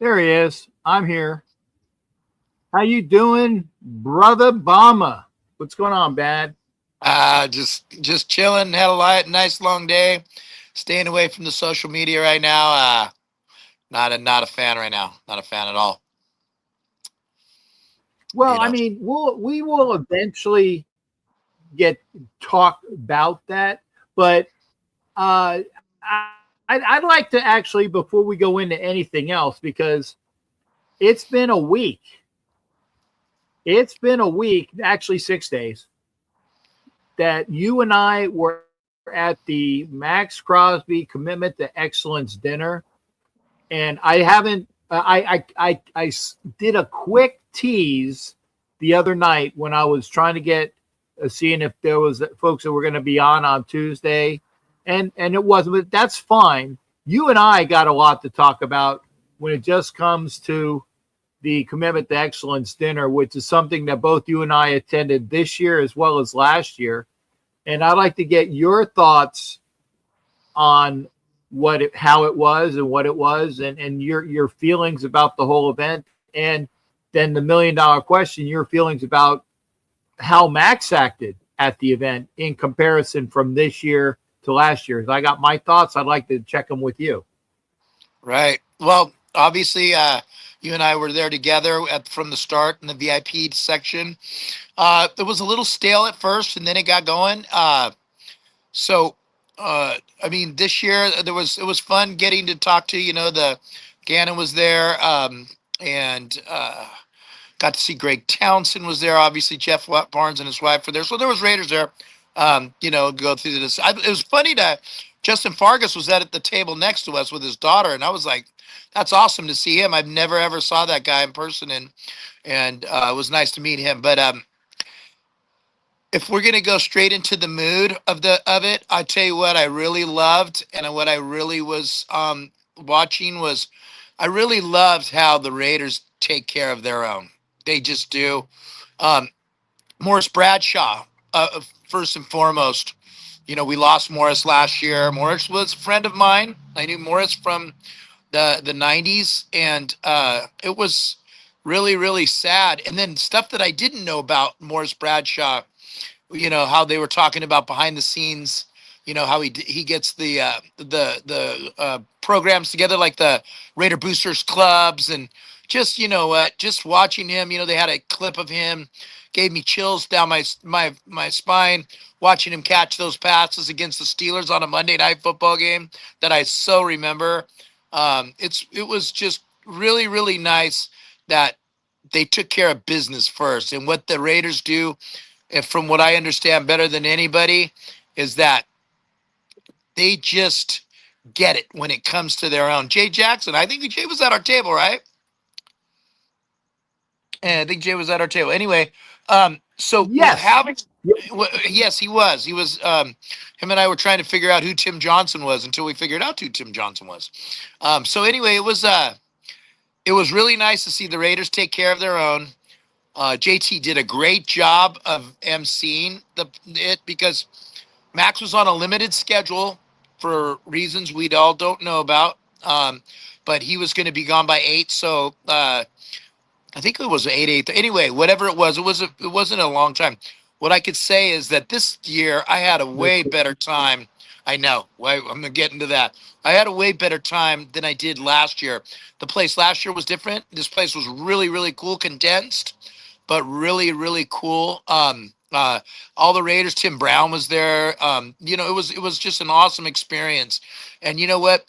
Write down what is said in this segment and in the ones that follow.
There he is. I'm here. How you doing, brother Bama? What's going on, Bad? Just chilling. Had a nice long day. Staying away from the social media right now. Not a fan right now. Not a fan at all. Well, You I know. mean, we will eventually get talk about that, but I'd like to actually before we go into anything else because it's been a week. It's been a week, actually 6 days, that you and I were at the Maxx Crosby Commitment to Excellence dinner, and I haven't. Did a quick tease the other night when I was trying to get seeing if there was folks that were going to be on Tuesday, and it wasn't. But that's fine. You and I got a lot to talk about when it just comes to the Commitment to Excellence dinner, which is something that both you and I attended this year as well as last year. And I'd like to get your thoughts on how it was and what it was, and your feelings about the whole event, and then the $1 million question, your feelings about how Maxx acted at the event in comparison from this year to last year. I got my thoughts. I'd like to check them with you. Right. Well, obviously, you and I were there together from the start in the VIP section. It was a little stale at first, and then it got going. So, I mean, this year it was fun getting to talk to the Gannon was there, and got to see Greg Townsend was there. Obviously, Jeff Barnes and his wife were there. So there was Raiders there. Go through this. It was funny to Justin Fargas was at the table next to us with his daughter, and I was like, "That's awesome to see him." I've never ever saw that guy in person, and it was nice to meet him. But if we're gonna go straight into the mood of it, I tell you what I really loved, and what I really was watching was I really loved how the Raiders take care of their own. They just do. Um, Morris Bradshaw, first and foremost. We lost Morris last year. Morris was a friend of mine. I knew Morris from the '90s, and it was really really sad. And then stuff that I didn't know about Morris Bradshaw. How they were talking about behind the scenes. How he gets the programs together like the Raider Boosters clubs, and just what, just watching him. They had a clip of him, gave me chills down my spine watching him catch those passes against the Steelers on a Monday Night Football game that I so remember. It was just really really nice that they took care of business first, and what the Raiders do, and from what I understand better than anybody, is that they just get it when it comes to their own. Jay Jackson, I think Jay was at our table, right? And I think Jay was at our table. Anyway, so Yes. having, yes, he was. He was. Him and I were trying to figure out who Tim Johnson was until we figured out who Tim Johnson was. So anyway, it was really nice to see the Raiders take care of their own. JT did a great job of emceeing it because Max was on a limited schedule for reasons we all don't know about. But he was going to be gone by 8, so I think it was 8. Anyway, whatever it wasn't a long time. What I could say is that this year I had a way better time. I know. I'm gonna get into that. I had a way better time than I did last year. The place last year was different. This place was really, really cool, condensed, but really, really cool. All the Raiders. Tim Brown was there. It was just an awesome experience. And you know what?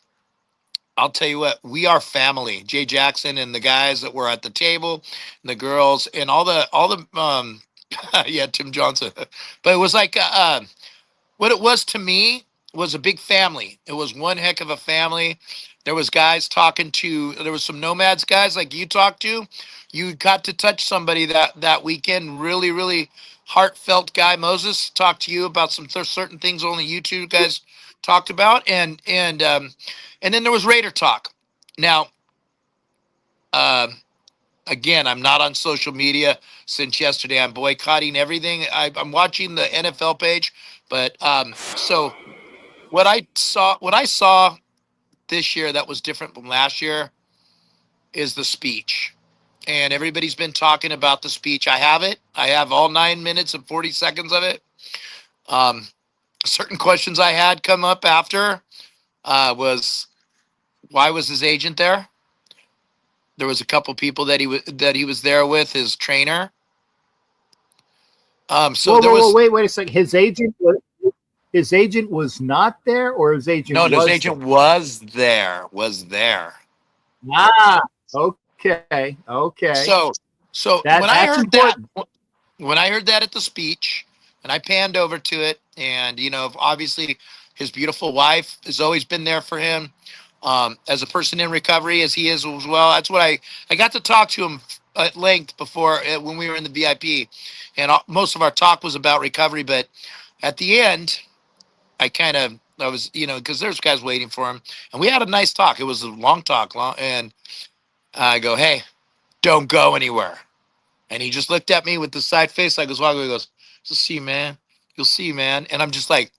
I'll tell you what, we are family. Jay Jackson and the guys that were at the table, and the girls, and all the yeah, Tim Johnson. But it was like what it was to me was a big family. It was one heck of a family. There was guys talking to. There was some nomads guys like you talked to. You got to touch somebody that weekend. Really, really heartfelt guy. Moses talked to you about some certain things only you two guys talked about, and then there was Raider talk. Now, um, again, I'm not on social media since yesterday. I'm boycotting everything. I'm watching the NFL page, but so what I saw this year that was different from last year is the speech. And everybody's been talking about the speech. I have it. I have all 9 minutes and 40 seconds of it. Um, Certain questions I had come up after was why was his agent there? There was a couple people that he was there with, his trainer. So Whoa, there whoa, whoa! was Wait a second. His agent was not there, or his agent no, his was agent there? was there. Ah, okay, okay. So so when I That's heard that, important. when I heard that at the speech, and I panned over to it, and obviously his beautiful wife has always been there for him, as a person in recovery as he is as well. That's what I got to talk to him at length before, when we were in the VIP, and most of our talk was about recovery. But at the end, I was, because there's guys waiting for him, and we had a nice talk. It was a long talk, and I go, hey, don't go anywhere. And he just looked at me with the side face like I was walking. He goes, "You'll see, man. You'll see, man." And I'm just like,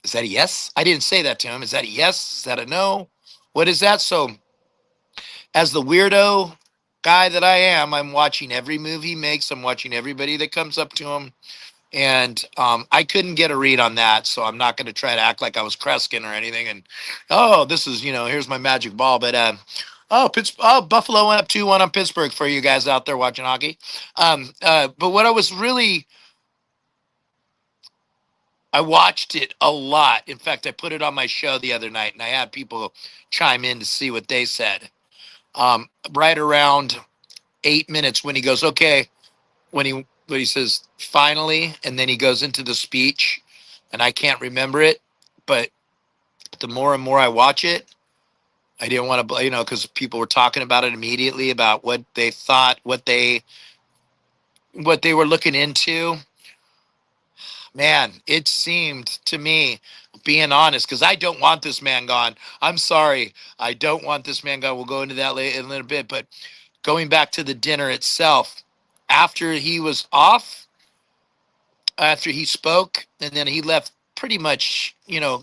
"Is that a yes?" I didn't say that to him. Is that a yes? Is that a no? What is that? So, as the weirdo guy that I am, I'm watching every move he makes. I'm watching everybody that comes up to him, and I couldn't get a read on that. So I'm not going to try to act like I was Kreskin or anything. And oh, this is here's my magic ball. But Buffalo went up 2-1 on Pittsburgh for you guys out there watching hockey. But what I was really, I watched it a lot. In fact, I put it on my show the other night, and I had people chime in to see what they said. Right around 8 minutes when he goes, okay, when he says finally, and then he goes into the speech, and I can't remember it, but the more and more I watch it, I didn't want to, because people were talking about it immediately about what they thought, what they were looking into. Man, it seemed to me, being honest, because I don't want this man gone. I'm sorry, I don't want this man gone. We'll go into that later in a little bit, but going back to the dinner itself, after he was off, after he spoke, and then he left pretty much,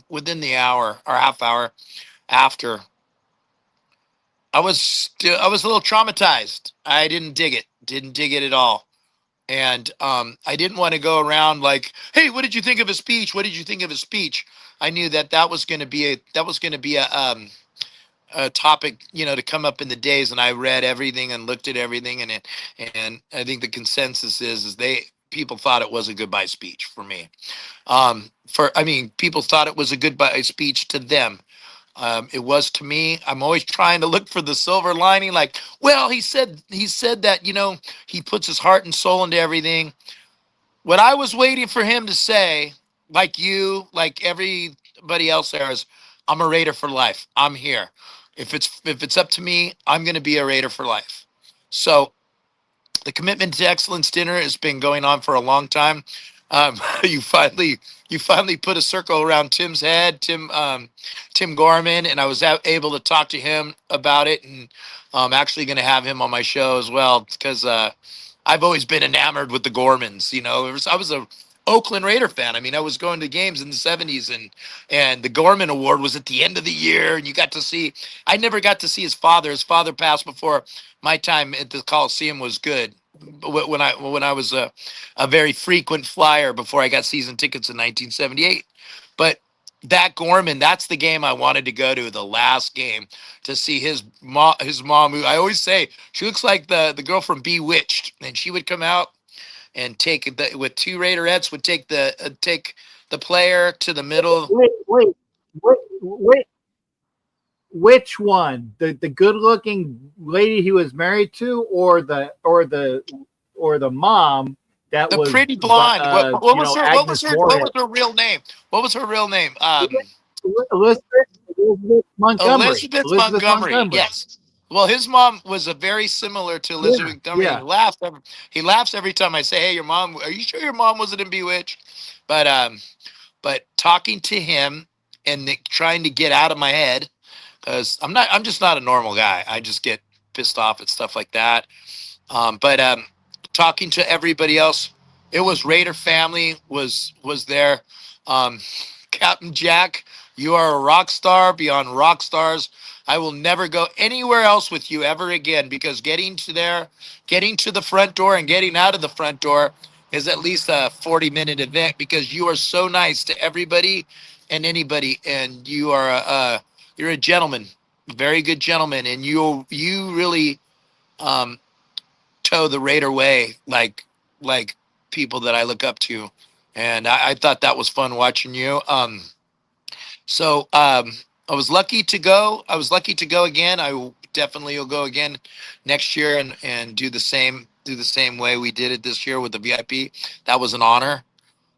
within the hour or half hour after, I was a little traumatized. I didn't dig it at all. And I didn't want to go around like, "Hey, what did you think of his speech? What did you think of his speech?" I knew that was going to be a topic, to come up in the days. And I read everything and looked at everything, and I think the consensus is people thought it was a goodbye speech for me. People thought it was a goodbye speech to them. It was to me. I'm always trying to look for the silver lining. Like, well, he said that, he puts his heart and soul into everything. What I was waiting for him to say, like you, like everybody else there, is, I'm a Raider for life. I'm here. If it's up to me, I'm going to be a Raider for life. So the Commitment to Excellence dinner has been going on for a long time. Um, you finally put a circle around Tim's head, Tim Gorman, and I was able to talk to him about it, and I'm actually going to have him on my show as well, because I've always been enamored with the Gormans. I was a Oakland Raider fan. I mean, I was going to games in the '70s, and the Gorman Award was at the end of the year, and you got to see. I never got to see his father. His father passed before my time at the Coliseum was good. When I was a very frequent flyer before I got season tickets in 1978, but that Gorman, that's the game I wanted to go to, the last game, to see his mom, who I always say she looks like the girl from Bewitched, and she would come out and with two Raiderettes, would take the player to the middle. Wait. Which one? The good looking lady he was married to, or the mom that The was pretty blonde. Agnes What Moorehead? was her real name? What was her real name? Elizabeth, Elizabeth Montgomery. Elizabeth Elizabeth Montgomery. Montgomery. Yes. Well, his mom was a very similar to Yeah, Elizabeth Montgomery. yeah. He laughs every time I say, "Hey, your mom. Are you sure your mom wasn't in Bewitched?" But talking to him and trying to get out of my head, because I'm just not a normal guy. I just get pissed off at stuff like that. But talking to everybody else, it was Raider family was there. Captain Jack, you are a rock star beyond rock stars. I will never go anywhere else with you ever again, because getting to the front door and getting out of the front door is at least a 40-minute event, because you are so nice to everybody and anybody, and you're a gentleman, very good gentleman, and you really toe the Raider way, like people that I look up to, and I thought that was fun watching you. So I was lucky to go. I was lucky to go again. Definitely will go again next year and do the same way we did it this year with the VIP. That was an honor.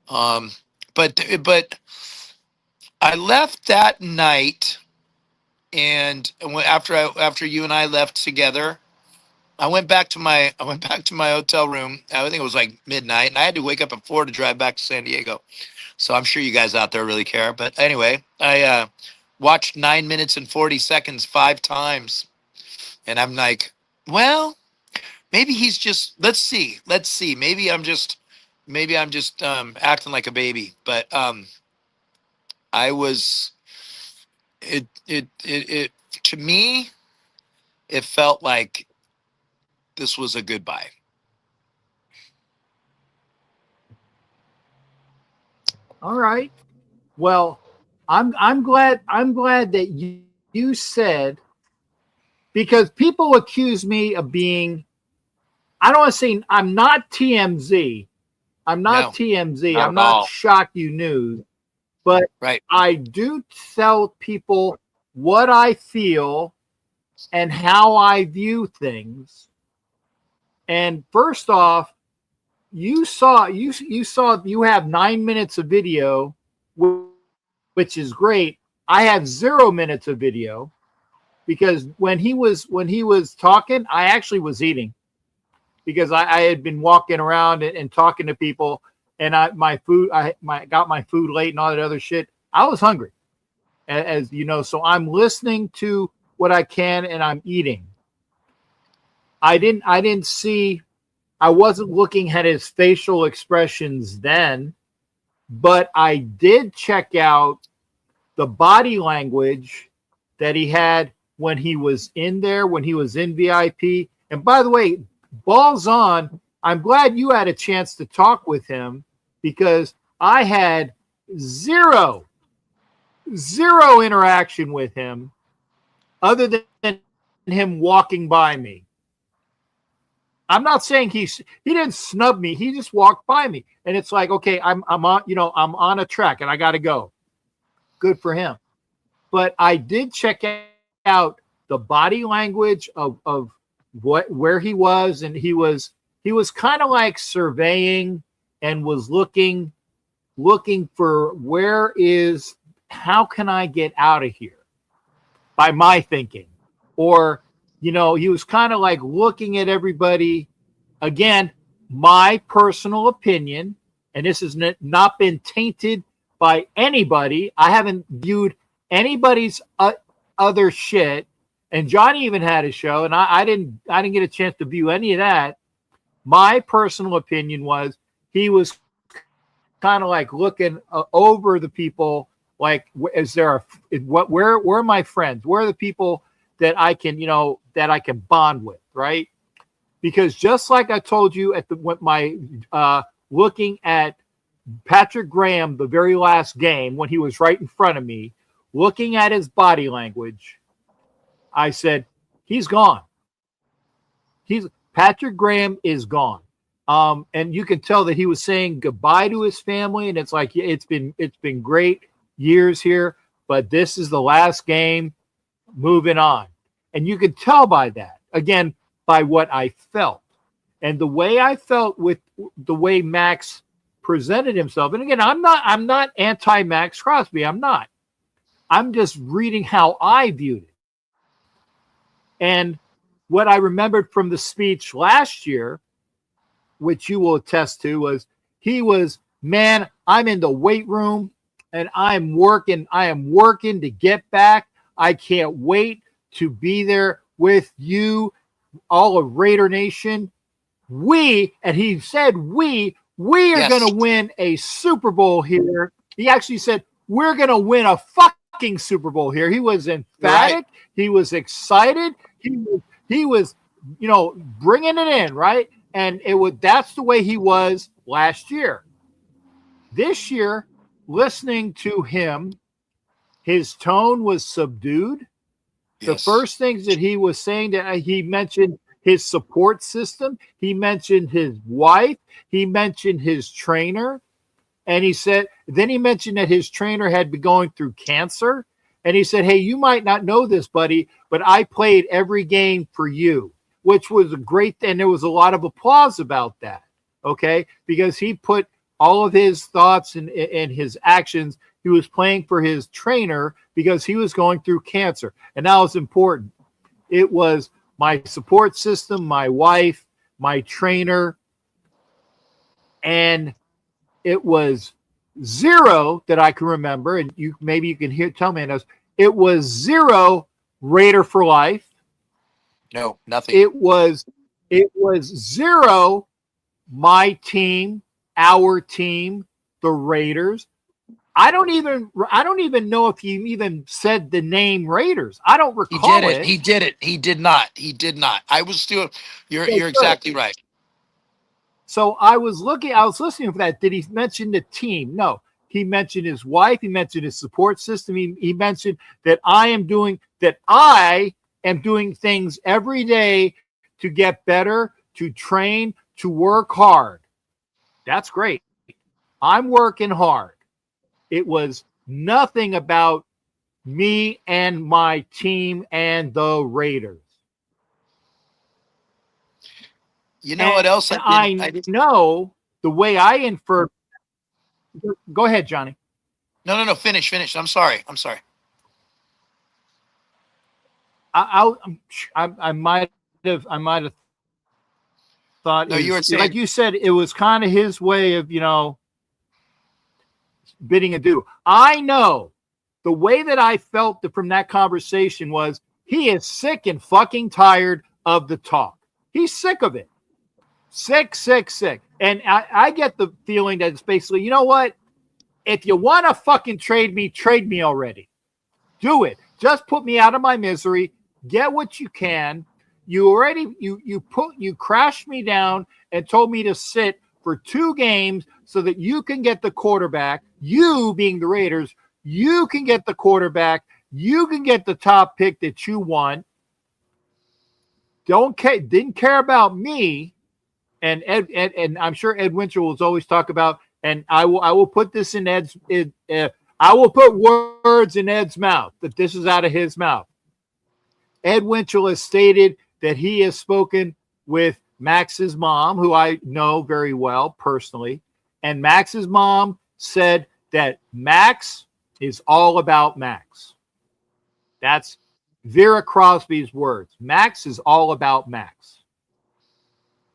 But I left that night, and after you and I left together, I went back to my hotel room. I think it was like midnight, and I had to wake up at 4 to drive back to San Diego. So I'm sure you guys out there really care. But anyway, I watched 9 minutes and 40 seconds 5 times. And I'm like, well, maybe he's just, let's see. Maybe I'm just acting like a baby. But I was, it to me, it felt like this was a goodbye. All right. Well, I'm glad that you said, because people accuse me of being, I don't want to say, I'm not TMZ. I'm not TMZ. I'm not Shock You News, but right. I do tell people what I feel and how I view things. And first off, you have 9 minutes of video, which is great. I have 0 minutes of video, because when he was talking, I actually was eating, because I had been walking around and talking to people, and I got my food late and all that other shit. I was hungry, as you know, so I'm listening to what I can, and I'm eating. I wasn't looking at his facial expressions then, but I did check out the body language that he had when he was in there, when he was in VIP. And by the way, balls on, I'm glad you had a chance to talk with him, because I had zero interaction with him other than him walking by me. I'm not saying he didn't snub me. He just walked by me, and it's like, okay, I'm on a track and I got to go. Good for him. But I did check out the body language of where he was, and he was kind of like surveying and was looking for how can I get out of here, by my thinking. Or he was kind of like looking at everybody. Again, my personal opinion, and this has not been tainted by anybody. I haven't viewed anybody's other shit. And Johnny even had a show, and I didn't get a chance to view any of that. My personal opinion was he was kind of like looking over the people, like, where are my friends? Where are the people that I can bond with, right? Because just like I told you looking at Patrick Graham, the very last game, when he was right in front of me, looking at his body language, I said, he's gone. Patrick Graham is gone. And you can tell that he was saying goodbye to his family, and it's like, it's been great years here, but this is the last game, moving on. And you could tell by that, again, by what I felt. And the way I felt with the way Maxx presented himself. And again, I'm not anti Maxx Crosby. I'm not. I'm just reading how I viewed it. And what I remembered from the speech last year, which you will attest to, was, man, I'm in the weight room and I am working to get back. I can't wait to be there with you, all of Raider Nation. And he said, we are going to win a Super Bowl here. He actually said, we're going to win a fucking fucking Super Bowl here. He was emphatic. Right. He was excited. He was, you know, bringing it in, right? And that's the way he was last year. This year, listening to him, his tone was subdued. Yes. The first things that he was saying, that he mentioned his support system. He mentioned his wife. He mentioned his trainer. And then he mentioned that his trainer had been going through cancer. And he said, hey, you might not know this, buddy, but I played every game for you, which was a great thing. And there was a lot of applause about that. Okay. Because he put all of his thoughts and his actions. He was playing for his trainer because he was going through cancer. And that was important. It was my support system, my wife, my trainer, and it was zero that I can remember, and maybe you can tell me this. It was zero Raider for life. No, nothing. It was zero my team, our team, the Raiders. I don't even know if he even said the name Raiders. I don't recall it. He did it. He did not. I was still. You're exactly right. So I was listening for that. Did he mention the team? No. He mentioned his wife. He mentioned his support system. He mentioned that I am doing things every day to get better, to train, to work hard. That's great. I'm working hard. It was nothing about me and my team and the Raiders. You know what else? I know the way I inferred. Go ahead, Johnny. No. Finish. I'm sorry. I might have thought. No, you were saying, like you said, it was kind of his way of, you know, bidding adieu. I know the way that I felt from that conversation was he is sick and fucking tired of the talk. He's sick of it. Sick. And I get the feeling that it's basically, you know what? If you want to fucking trade me already. Do it. Just put me out of my misery. Get what you can. You crashed me down and told me to sit for 2 games so that you can get the quarterback. You being the Raiders, you can get the quarterback. You can get the top pick that you want. Didn't care about me. And Ed, and I'm sure Ed Winter will always talk about, and I will put this in I will put words in Ed's mouth, that this is out of his mouth. Ed Winchell has stated that he has spoken with Max's mom, who I know very well personally, and Max's mom said that Maxx is all about Maxx. That's Vera Crosby's words. Maxx is all about Maxx.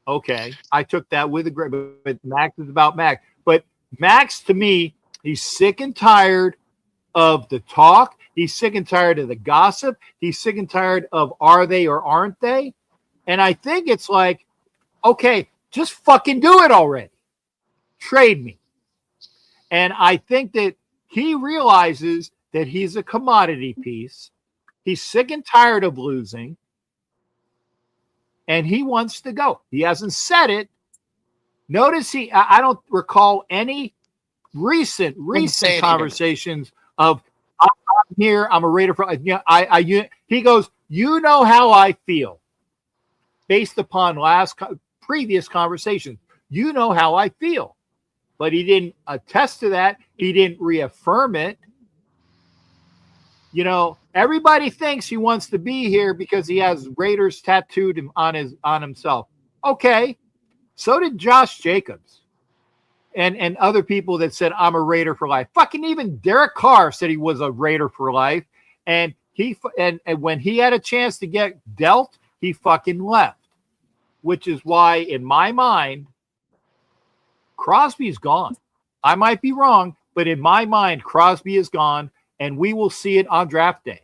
Okay, I took that with a grade, but Maxx is about Maxx. But Maxx, to me, he's sick and tired of the talk. He's sick and tired of the gossip. He's sick and tired of are they or aren't they? And I think it's like, okay, just fucking do it already. Trade me. And I think that he realizes that he's a commodity piece. He's sick and tired of losing. And he wants to go. He hasn't said it. Notice I don't recall any recent conversations of I'm here, I'm a Raider. He goes, you know how I feel based upon previous conversations. You know how I feel. But he didn't attest to that. He didn't reaffirm it. You know, everybody thinks he wants to be here because he has Raiders tattooed on himself. Okay. So did Josh Jacobs and other people that said, I'm a Raider for life. Fucking even Derek Carr said he was a Raider for life. And when he had a chance to get dealt, he fucking left. Which is why, in my mind, Crosby's gone. I might be wrong, but in my mind, Crosby is gone, and we will see it on draft day.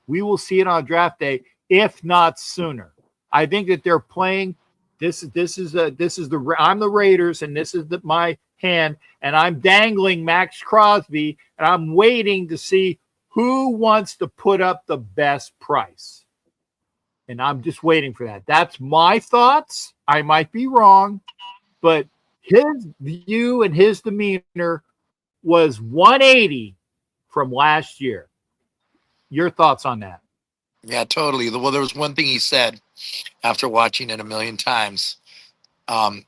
We will see it on draft day, if not sooner. I think that they're playing. I'm the Raiders, and this is my hand, and I'm dangling Maxx Crosby, and I'm waiting to see Who wants to put up the best price? And I'm just waiting for that. That's my thoughts. I might be wrong, but his view and his demeanor was 180 from last year. Your thoughts on that? Yeah, totally. Well, there was one thing he said after watching it a million times. Um,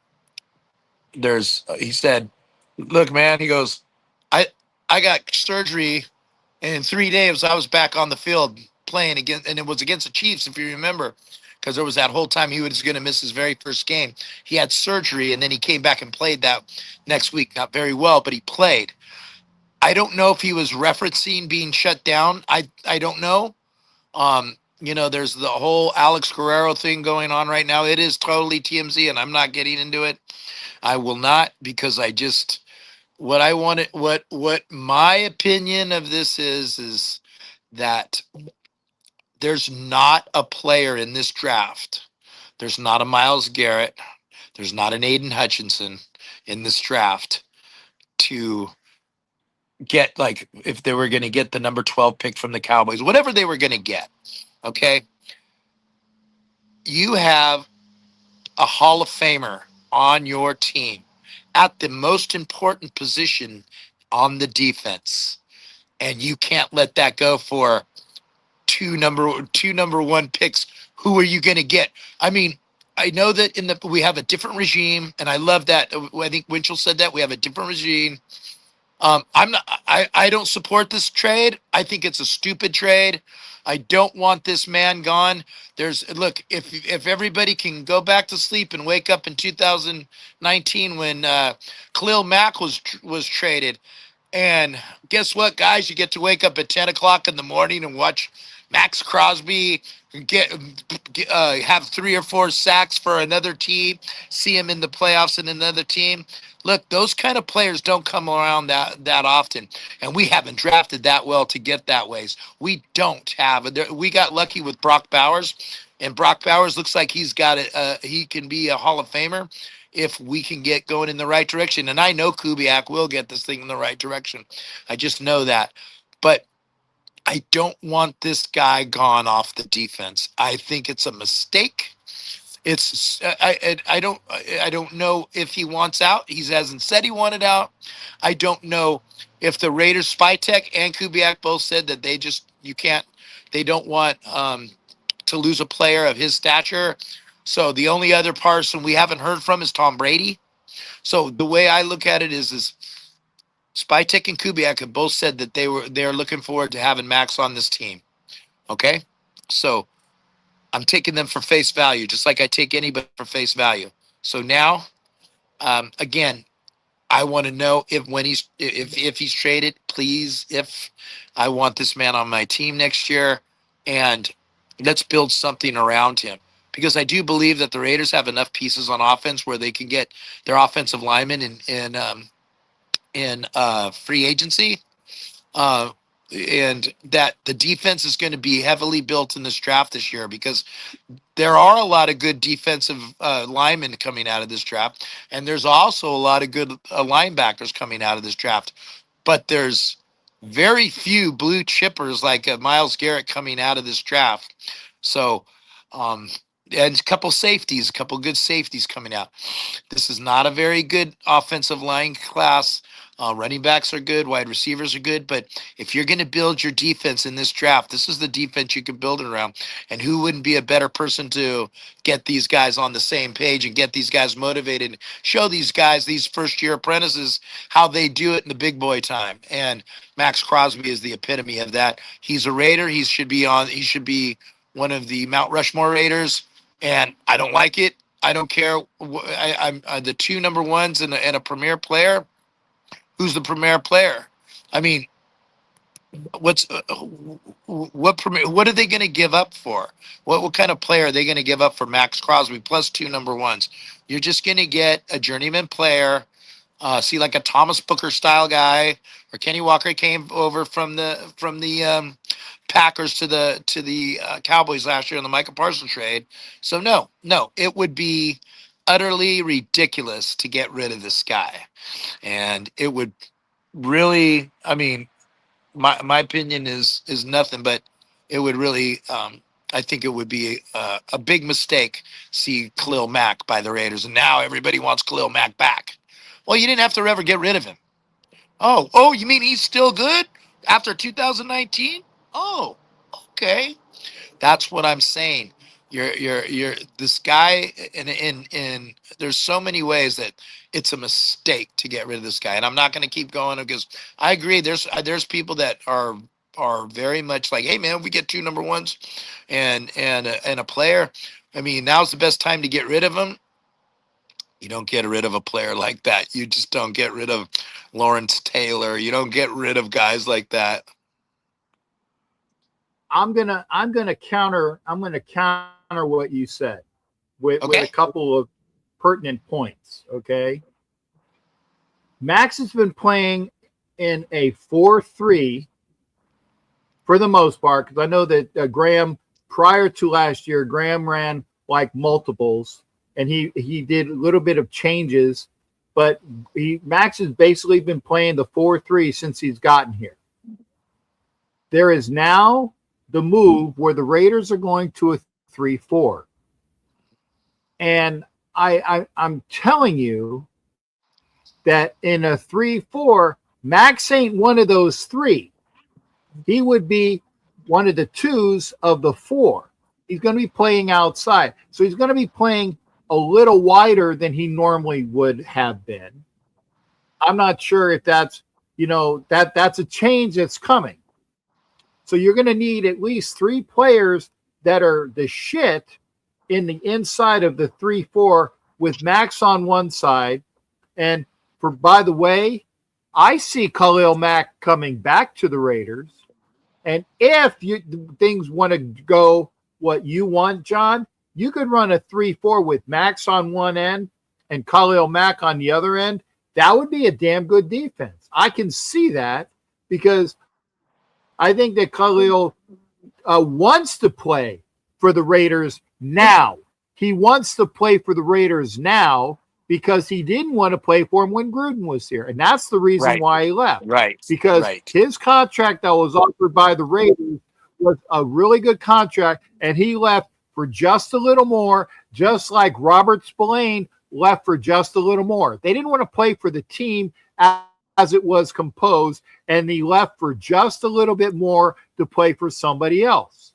he said, "Look, man," he goes, "I I got surgery, and in 3 days I was back on the field playing again, and it was against the Chiefs, if you remember, because there was that whole time he was going to miss his very first game. He had surgery, and then he came back and played that next week. Not very well, but he played. I don't know if he was referencing being shut down. I don't know. There's the whole Alex Guerrero thing going on right now. It is totally TMZ, and I'm not getting into it. I will not, because I just what I wanted what my opinion of this is that there's not a player in this draft. There's not a Myles Garrett. There's not an Aiden Hutchinson in this draft to get, like, if they were going to get the number 12 pick from the Cowboys, whatever they were going to get. Okay. You have a Hall of Famer on your team at the most important position on the defense, and you can't let that go for two number one picks. Who are you going to get? I mean, I know that we have a different regime, and I love that. I think Winchell said that we have a different regime. I'm not. I don't support this trade. I think it's a stupid trade. I don't want this man gone. Look, if everybody can go back to sleep and wake up in 2019 when Khalil Mack was traded, and guess what, guys? You get to wake up at 10 o'clock in the morning and watch Maxx Crosby have 3 or 4 sacks for another team, see him in the playoffs in another team. Look, those kind of players don't come around that often, and we haven't drafted that well to get that ways. We don't have. We got lucky with Brock Bowers, and Brock Bowers looks like he's got it. He can be a Hall of Famer if we can get going in the right direction. And I know Kubiak will get this thing in the right direction. I just know that. But I don't want this guy gone off the defense. I think it's a mistake. I don't know if he wants out. He hasn't said he wanted out. I don't know if the Raiders, Spytek and Kubiak both said that they don't want to lose a player of his stature. So the only other person we haven't heard from is Tom Brady. So the way I look at it is Spytek and Kubiak have both said that they're looking forward to having Max on this team. Okay, so I'm taking them for face value, just like I take anybody for face value. So now, again, I want to know if he's traded, please. If I want this man on my team next year, and let's build something around him, because I do believe that the Raiders have enough pieces on offense where they can get their offensive linemen in free agency. Uh, and that the defense is going to be heavily built in this draft this year, because there are a lot of good defensive linemen coming out of this draft, and there's also a lot of good linebackers coming out of this draft. But there's very few blue chippers like Myles Garrett coming out of this draft. So, and a couple good safeties coming out. This is not a very good offensive line class. Running backs are good, wide receivers are good, but if you're going to build your defense in this draft, this is the defense you can build it around. And who wouldn't be a better person to get these guys on the same page and get these guys motivated, show these guys, these first-year apprentices, how they do it in the big boy time. And Maxx Crosby is the epitome of that. He's a Raider. He should be one of the Mount Rushmore Raiders, and I don't like it. I don't care. I'm the two number ones and a premier player. Who's the premier player? I mean, what are they going to give up for? What kind of player are they going to give up for Maxx Crosby plus two number ones? You're just going to get a journeyman player, see, like a Thomas Booker style guy, or Kenny Walker came over from the Packers to the Cowboys last year in the Michael Parsons trade. So no, it would be utterly ridiculous to get rid of this guy. And it would really, I mean, my opinion is nothing, but it would really I think it would be a big mistake see Khalil Mack by the Raiders, and now everybody wants Khalil Mack back. Well, you didn't have to ever get rid of him. Oh, you mean he's still good after 2019? Oh, okay. That's what I'm saying. You're this guy, and there's so many ways that it's a mistake to get rid of this guy. And I'm not going to keep going because I agree. There's people that are very much like, hey man, we get two number ones, and a player. I mean, now's the best time to get rid of him. You don't get rid of a player like that. You just don't get rid of Lawrence Taylor. You don't get rid of guys like that. I'm gonna counter what you said with Okay. a couple of pertinent points. Okay. Maxx has been playing in a 4-3 for the most part, because I know that Graham, prior to last year, Graham ran like multiples, and he did a little bit of changes, but Maxx has basically been playing the 4-3 since he's gotten here. There is now the move where the Raiders are going to a 3-4. And I'm telling you that in a 3-4, Maxx ain't one of those three. He would be one of the twos of the four. He's going to be playing outside. So he's going to be playing a little wider than he normally would have been. I'm not sure if that's, that's a change that's coming. So you're going to need at least three players that are the shit in the inside of the 3-4 with Maxx on one side. And by the way, I see Khalil Mack coming back to the Raiders. And if things want to go what you want, John, you could run a 3-4 with Maxx on one end and Khalil Mack on the other end. That would be a damn good defense. I can see that because I think that Khalil wants to play for the Raiders now. He wants to play for the Raiders now because he didn't want to play for him when Gruden was here. And that's the reason why he left. Right. Because his contract that was offered by the Raiders was a really good contract, and he left for just a little more, just like Robert Spillane left for just a little more. They didn't want to play for the team as it was composed, and he left for just a little bit more to play for somebody else.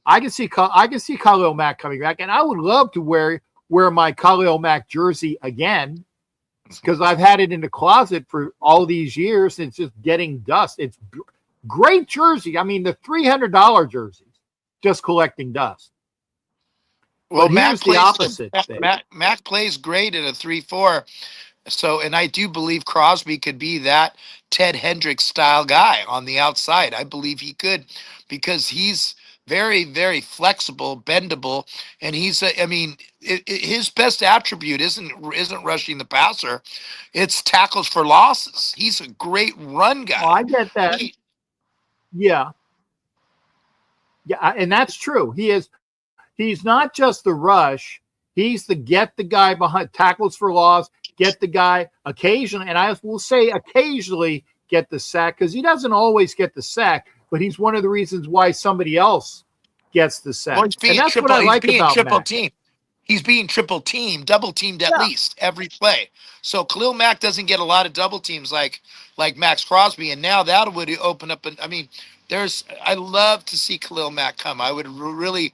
I can see Khalil Mack coming back, and I would love to wear my Khalil Mack jersey again because I've had it in the closet for all these years. And it's just getting dust. It's great jersey. I mean, the $300 jerseys just collecting dust. Well, Matt plays the opposite. Matt plays great in a 3-4. So, and I do believe Crosby could be that Ted Hendricks style guy on the outside. I believe he could because he's very, very flexible, bendable, and his best attribute isn't rushing the passer; it's tackles for losses. He's a great run guy. Oh, I get that. Yeah, and that's true. He's not just the rush; he's the get the guy behind tackles for loss, get the guy occasionally, and I will say occasionally get the sack because he doesn't always get the sack. But he's one of the reasons why somebody else gets the sack. And that's what I like about triple Mack. team. He's being triple teamed, double teamed at least every play. So Khalil Mack doesn't get a lot of double teams like Maxx Crosby, and now that would open up. I love to see Khalil Mack come. I would really.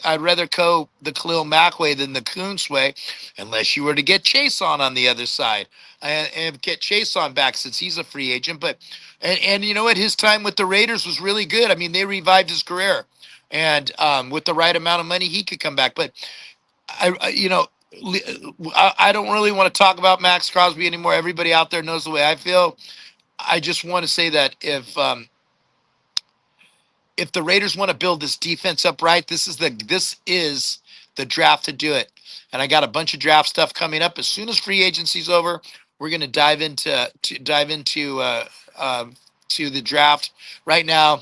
I'd rather go the Khalil Mack way than the Kuntz way, unless you were to get Chase on the other side and get Chase on back since he's a free agent. But and you know what, his time with the Raiders was really good. I mean, they revived his career, and with the right amount of money, he could come back. But I don't really want to talk about Maxx Crosby anymore. Everybody out there knows the way I feel. I just want to say that if the Raiders want to build this defense up right, this is the draft to do it. And I got a bunch of draft stuff coming up. As soon as free agency's over, we're going to dive into to the draft. Right now,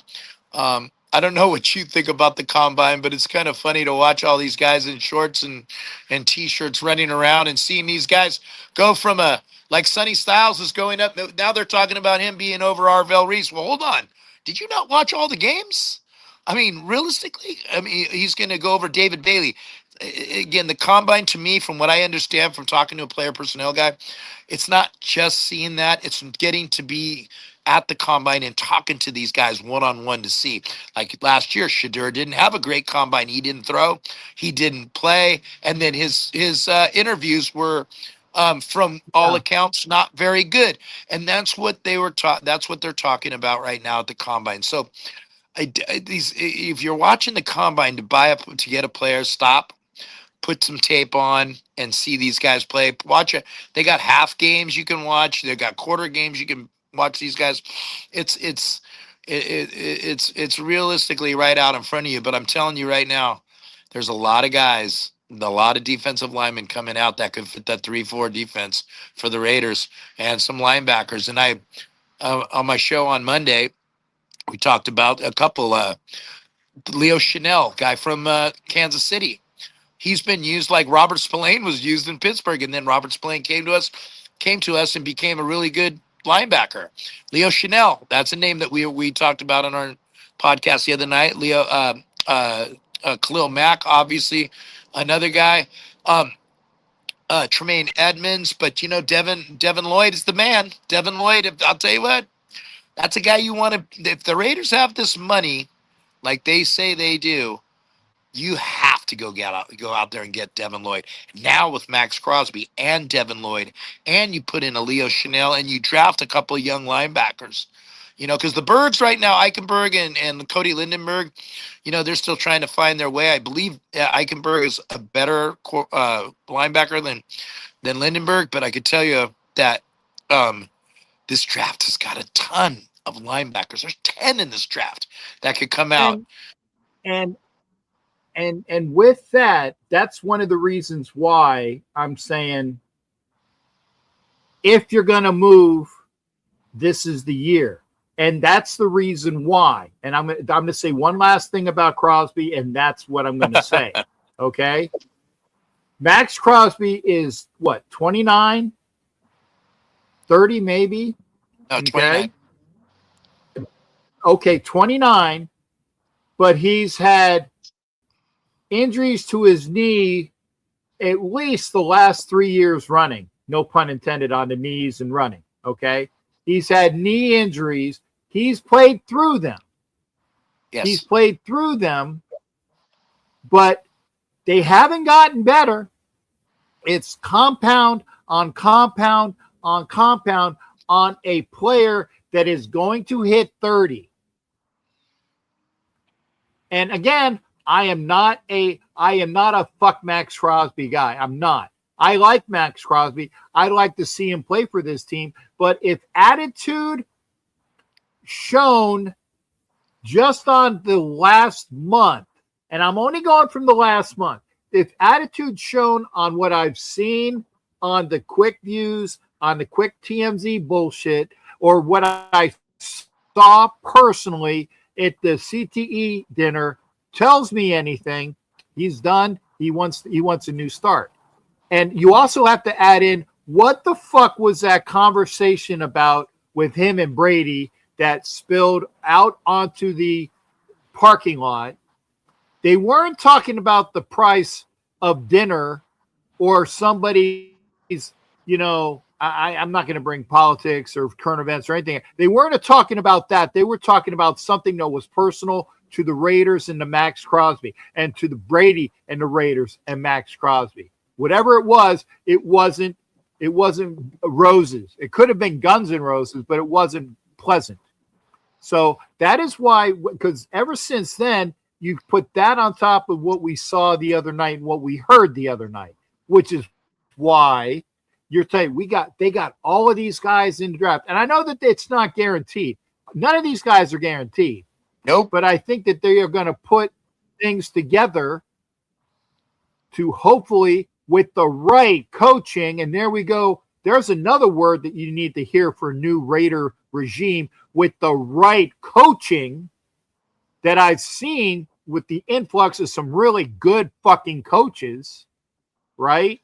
I don't know what you think about the combine, but it's kind of funny to watch all these guys in shorts and t-shirts running around and seeing these guys go from a like Sonny Styles is going up. Now they're talking about him being over Arvell Reese. Well, hold on. Did you not watch all the games? I mean, realistically, I mean, he's going to go over David Bailey. Again, the combine to me, from what I understand from talking to a player personnel guy, it's not just seeing that, it's getting to be at the combine and talking to these guys one-on-one to see. Like last year, Shadur didn't have a great combine. He didn't throw, he didn't play, and then his interviews were, from all accounts, not very good. And that's what they were taught. That's what they're talking about right now at the combine. So, if you're watching the combine to get a player, stop, put some tape on, and see these guys play. Watch it. They got half games you can watch. They got quarter games you can watch these guys. It's realistically right out in front of you. But I'm telling you right now, there's a lot of guys, a lot of defensive linemen coming out that could fit that 3-4 defense for the Raiders, and some linebackers. And I, on my show on Monday, we talked about a couple. Leo Chanel, guy from Kansas City. He's been used like Robert Spillane was used in Pittsburgh, and then Robert Spillane came to us and became a really good linebacker. Leo Chanel, that's a name that we talked about on our podcast the other night. Leo Khalil Mack, obviously, another guy. Tremaine Edmonds, but you know, Devin Lloyd is the man. Devin Lloyd, I'll tell you what, that's a guy you want to. If the Raiders have this money, like they say they do, you have to go out there and get Devin Lloyd. Now with Maxx Crosby and Devin Lloyd, and you put in a Leo Chanel, and you draft a couple of young linebackers. You know, because the Bergs right now, Eichenberg and Cody Lindenberg, you know, they're still trying to find their way. I believe Eichenberg is a better linebacker than Lindenberg, but I could tell you that this draft has got a ton of linebackers. There's 10 in this draft that could come out. And with that, that's one of the reasons why I'm saying, if you're going to move, this is the year. And that's the reason why. And I'm going to say one last thing about Crosby, and that's what I'm going to say. Okay? Maxx Crosby is what, 29? 30 maybe? No, 29. Okay, 29. But he's had injuries to his knee at least the last 3 years running. No pun intended on the knees and running. Okay? He's had knee injuries. He's played through them. Yes. He's played through them, but they haven't gotten better. It's compound on compound on compound on a player that is going to hit 30. And again, I am not a fuck Maxx Crosby guy. I'm not. I like Maxx Crosby. I like to see him play for this team. But if attitude shown just on the last month, and I'm only going from the last month, if attitude shown on what I've seen on the quick views, on the quick TMZ bullshit, or what I saw personally at the CTE dinner tells me anything, he's done. He wants a new start. And you also have to add in, what the fuck was that conversation about with him and Brady that spilled out onto the parking lot? They weren't talking about the price of dinner or somebody's, you know, I'm not going to bring politics or current events or anything. They weren't talking about that. They were talking about something that was personal to the Raiders and to Maxx Crosby, and to the Brady and the Raiders and Maxx Crosby. Whatever it wasn't roses. It could have been Guns N' Roses, but it wasn't pleasant. So that is why, because ever since then, you put that on top of what we saw the other night and what we heard the other night, which is why you're saying they got all of these guys in the draft. And I know that it's not guaranteed. None of these guys are guaranteed. Nope. But I think that they are going to put things together to hopefully, with the right coaching, and there we go. There's another word that you need to hear for a new Raider regime. With the right coaching, that I've seen with the influx of some really good fucking coaches, right?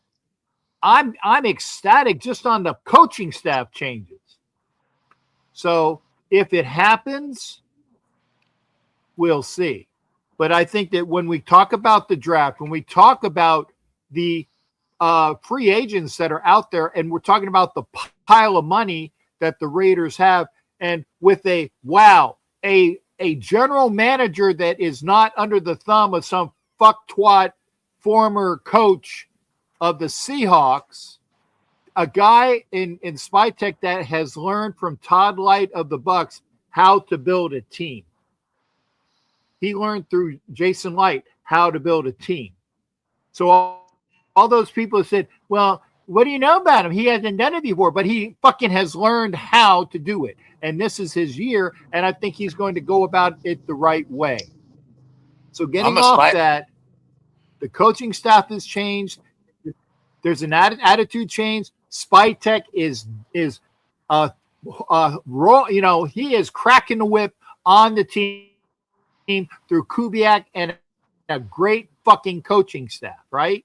I'm ecstatic just on the coaching staff changes. So if it happens, we'll see. But I think that when we talk about the draft, when we talk about the free agents that are out there, and we're talking about the pile of money that the Raiders have, and with a general manager that is not under the thumb of some fucktwat former coach of the Seahawks, a guy in Spytech that has learned from Todd Light of the Bucks how to build a team. He learned through Jason Light how to build a team. So all those people said, well, what do you know about him? He hasn't done it before, but he fucking has learned how to do it. And this is his year, and I think he's going to go about it the right way. So getting off that, the coaching staff has changed. There's an attitude change. Spytech is he is cracking the whip on the team through Kubiak and a great fucking coaching staff, right?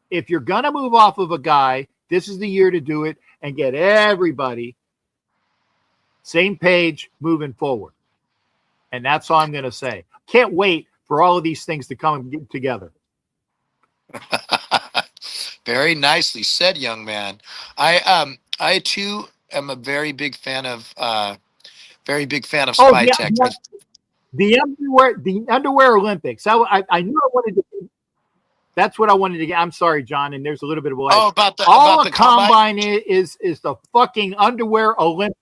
If you're going to move off of a guy, this is the year to do it and get everybody same page moving forward. And that's all I'm going to say. Can't wait for all of these things to come and get together. Very nicely said, young man. I too am a very big fan of Spytech. The underwear Olympics. I knew I wanted to. That's what I wanted to get. I'm sorry, John, and there's a little bit of a lag. Oh, about the combine is the fucking underwear Olympics.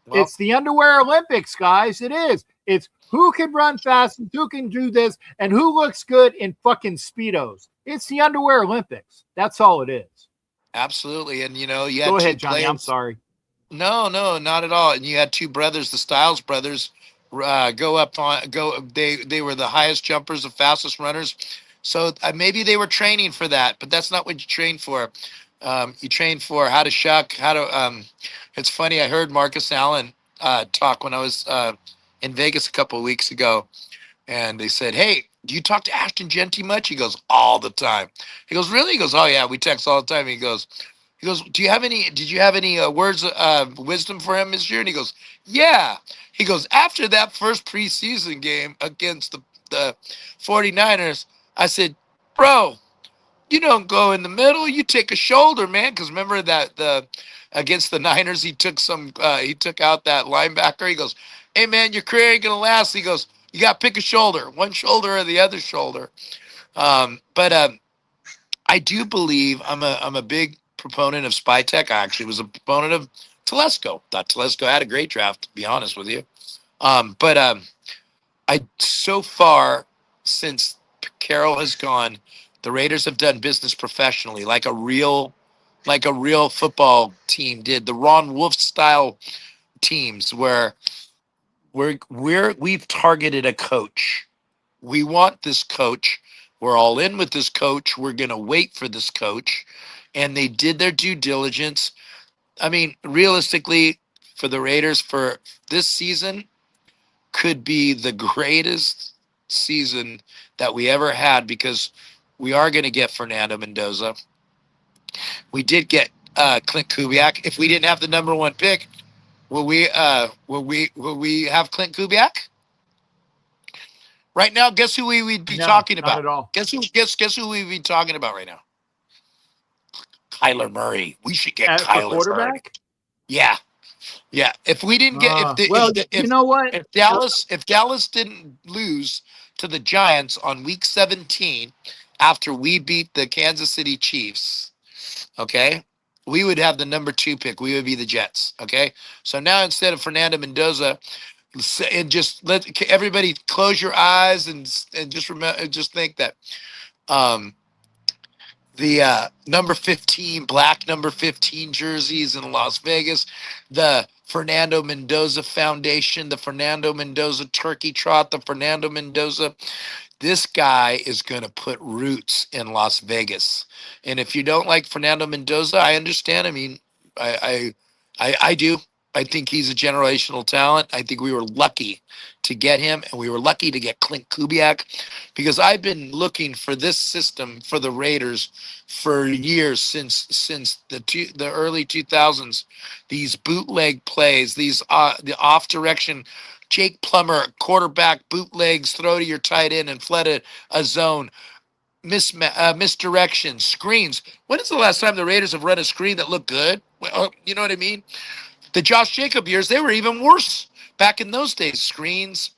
Well, it's the underwear Olympics, guys. It is. It's who can run fast and who can do this and who looks good in fucking Speedos. It's the underwear Olympics. That's all it is. Absolutely. And you know, you had go ahead, Johnny. I'm sorry. No, not at all. And you had two brothers, the Styles brothers, They were the highest jumpers, the fastest runners. So maybe they were training for that, but that's not what you train for. You train for how to shuck, it's funny. I heard Marcus Allen talk when I was in Vegas a couple of weeks ago, and they said, "Hey, do you talk to Ashton Genty much?" He goes, "All the time." He goes, "Really?" He goes, "Oh yeah, we text all the time." He goes, "Did you have any words of wisdom for him this year?" And he goes, "Yeah." He goes, "After that first preseason game against the 49ers, I said, bro, you don't go in the middle. You take a shoulder, man." Because remember that against the Niners, he took out that linebacker. He goes, "Hey, man, your career ain't going to last." He goes, "You got to pick a shoulder, one shoulder or the other shoulder." But I do believe I'm a big proponent of Spytech. I actually was a proponent of Telesco. Thought Telesco had a great draft, to be honest with you. But I so far since Carroll has gone, the Raiders have done business professionally, like a real football team did. The Ron Wolf style teams where we've targeted a coach. We want this coach. We're all in with this coach. We're going to wait for this coach. And they did their due diligence. I mean, realistically, for the Raiders, for this season, could be the greatest season that we ever had, because we are going to get Fernando Mendoza. We did get Clint Kubiak. If we didn't have the number one pick, will we have Clint Kubiak? Right now, guess who we'd be talking about? Not at all. Guess who we'd be talking about right now? Kyler Murray. We should get Kyler quarterback. Murray. Yeah. If we didn't get, you know what? If Dallas didn't lose to the Giants on week 17 after we beat the Kansas City Chiefs, okay, we would have the number 2 pick. We would be the Jets. Okay. So now instead of Fernando Mendoza, and just let everybody close your eyes and just remember, just think that the number 15, black number 15 jerseys in Las Vegas, the Fernando Mendoza Foundation, the Fernando Mendoza Turkey Trot, the Fernando Mendoza. This guy is going to put roots in Las Vegas. And if you don't like Fernando Mendoza, I understand. I mean, I do. I think he's a generational talent. I think we were lucky to get him, and we were lucky to get Clint Kubiak, because I've been looking for this system for the Raiders for years, since the early 2000s. These bootleg plays, these the off direction. Jake Plummer, quarterback bootlegs, throw to your tight end and flood a zone, misdirection, screens. When is the last time the Raiders have run a screen that looked good? Well, you know what I mean? The Josh Jacob years, they were even worse back in those days. Screens,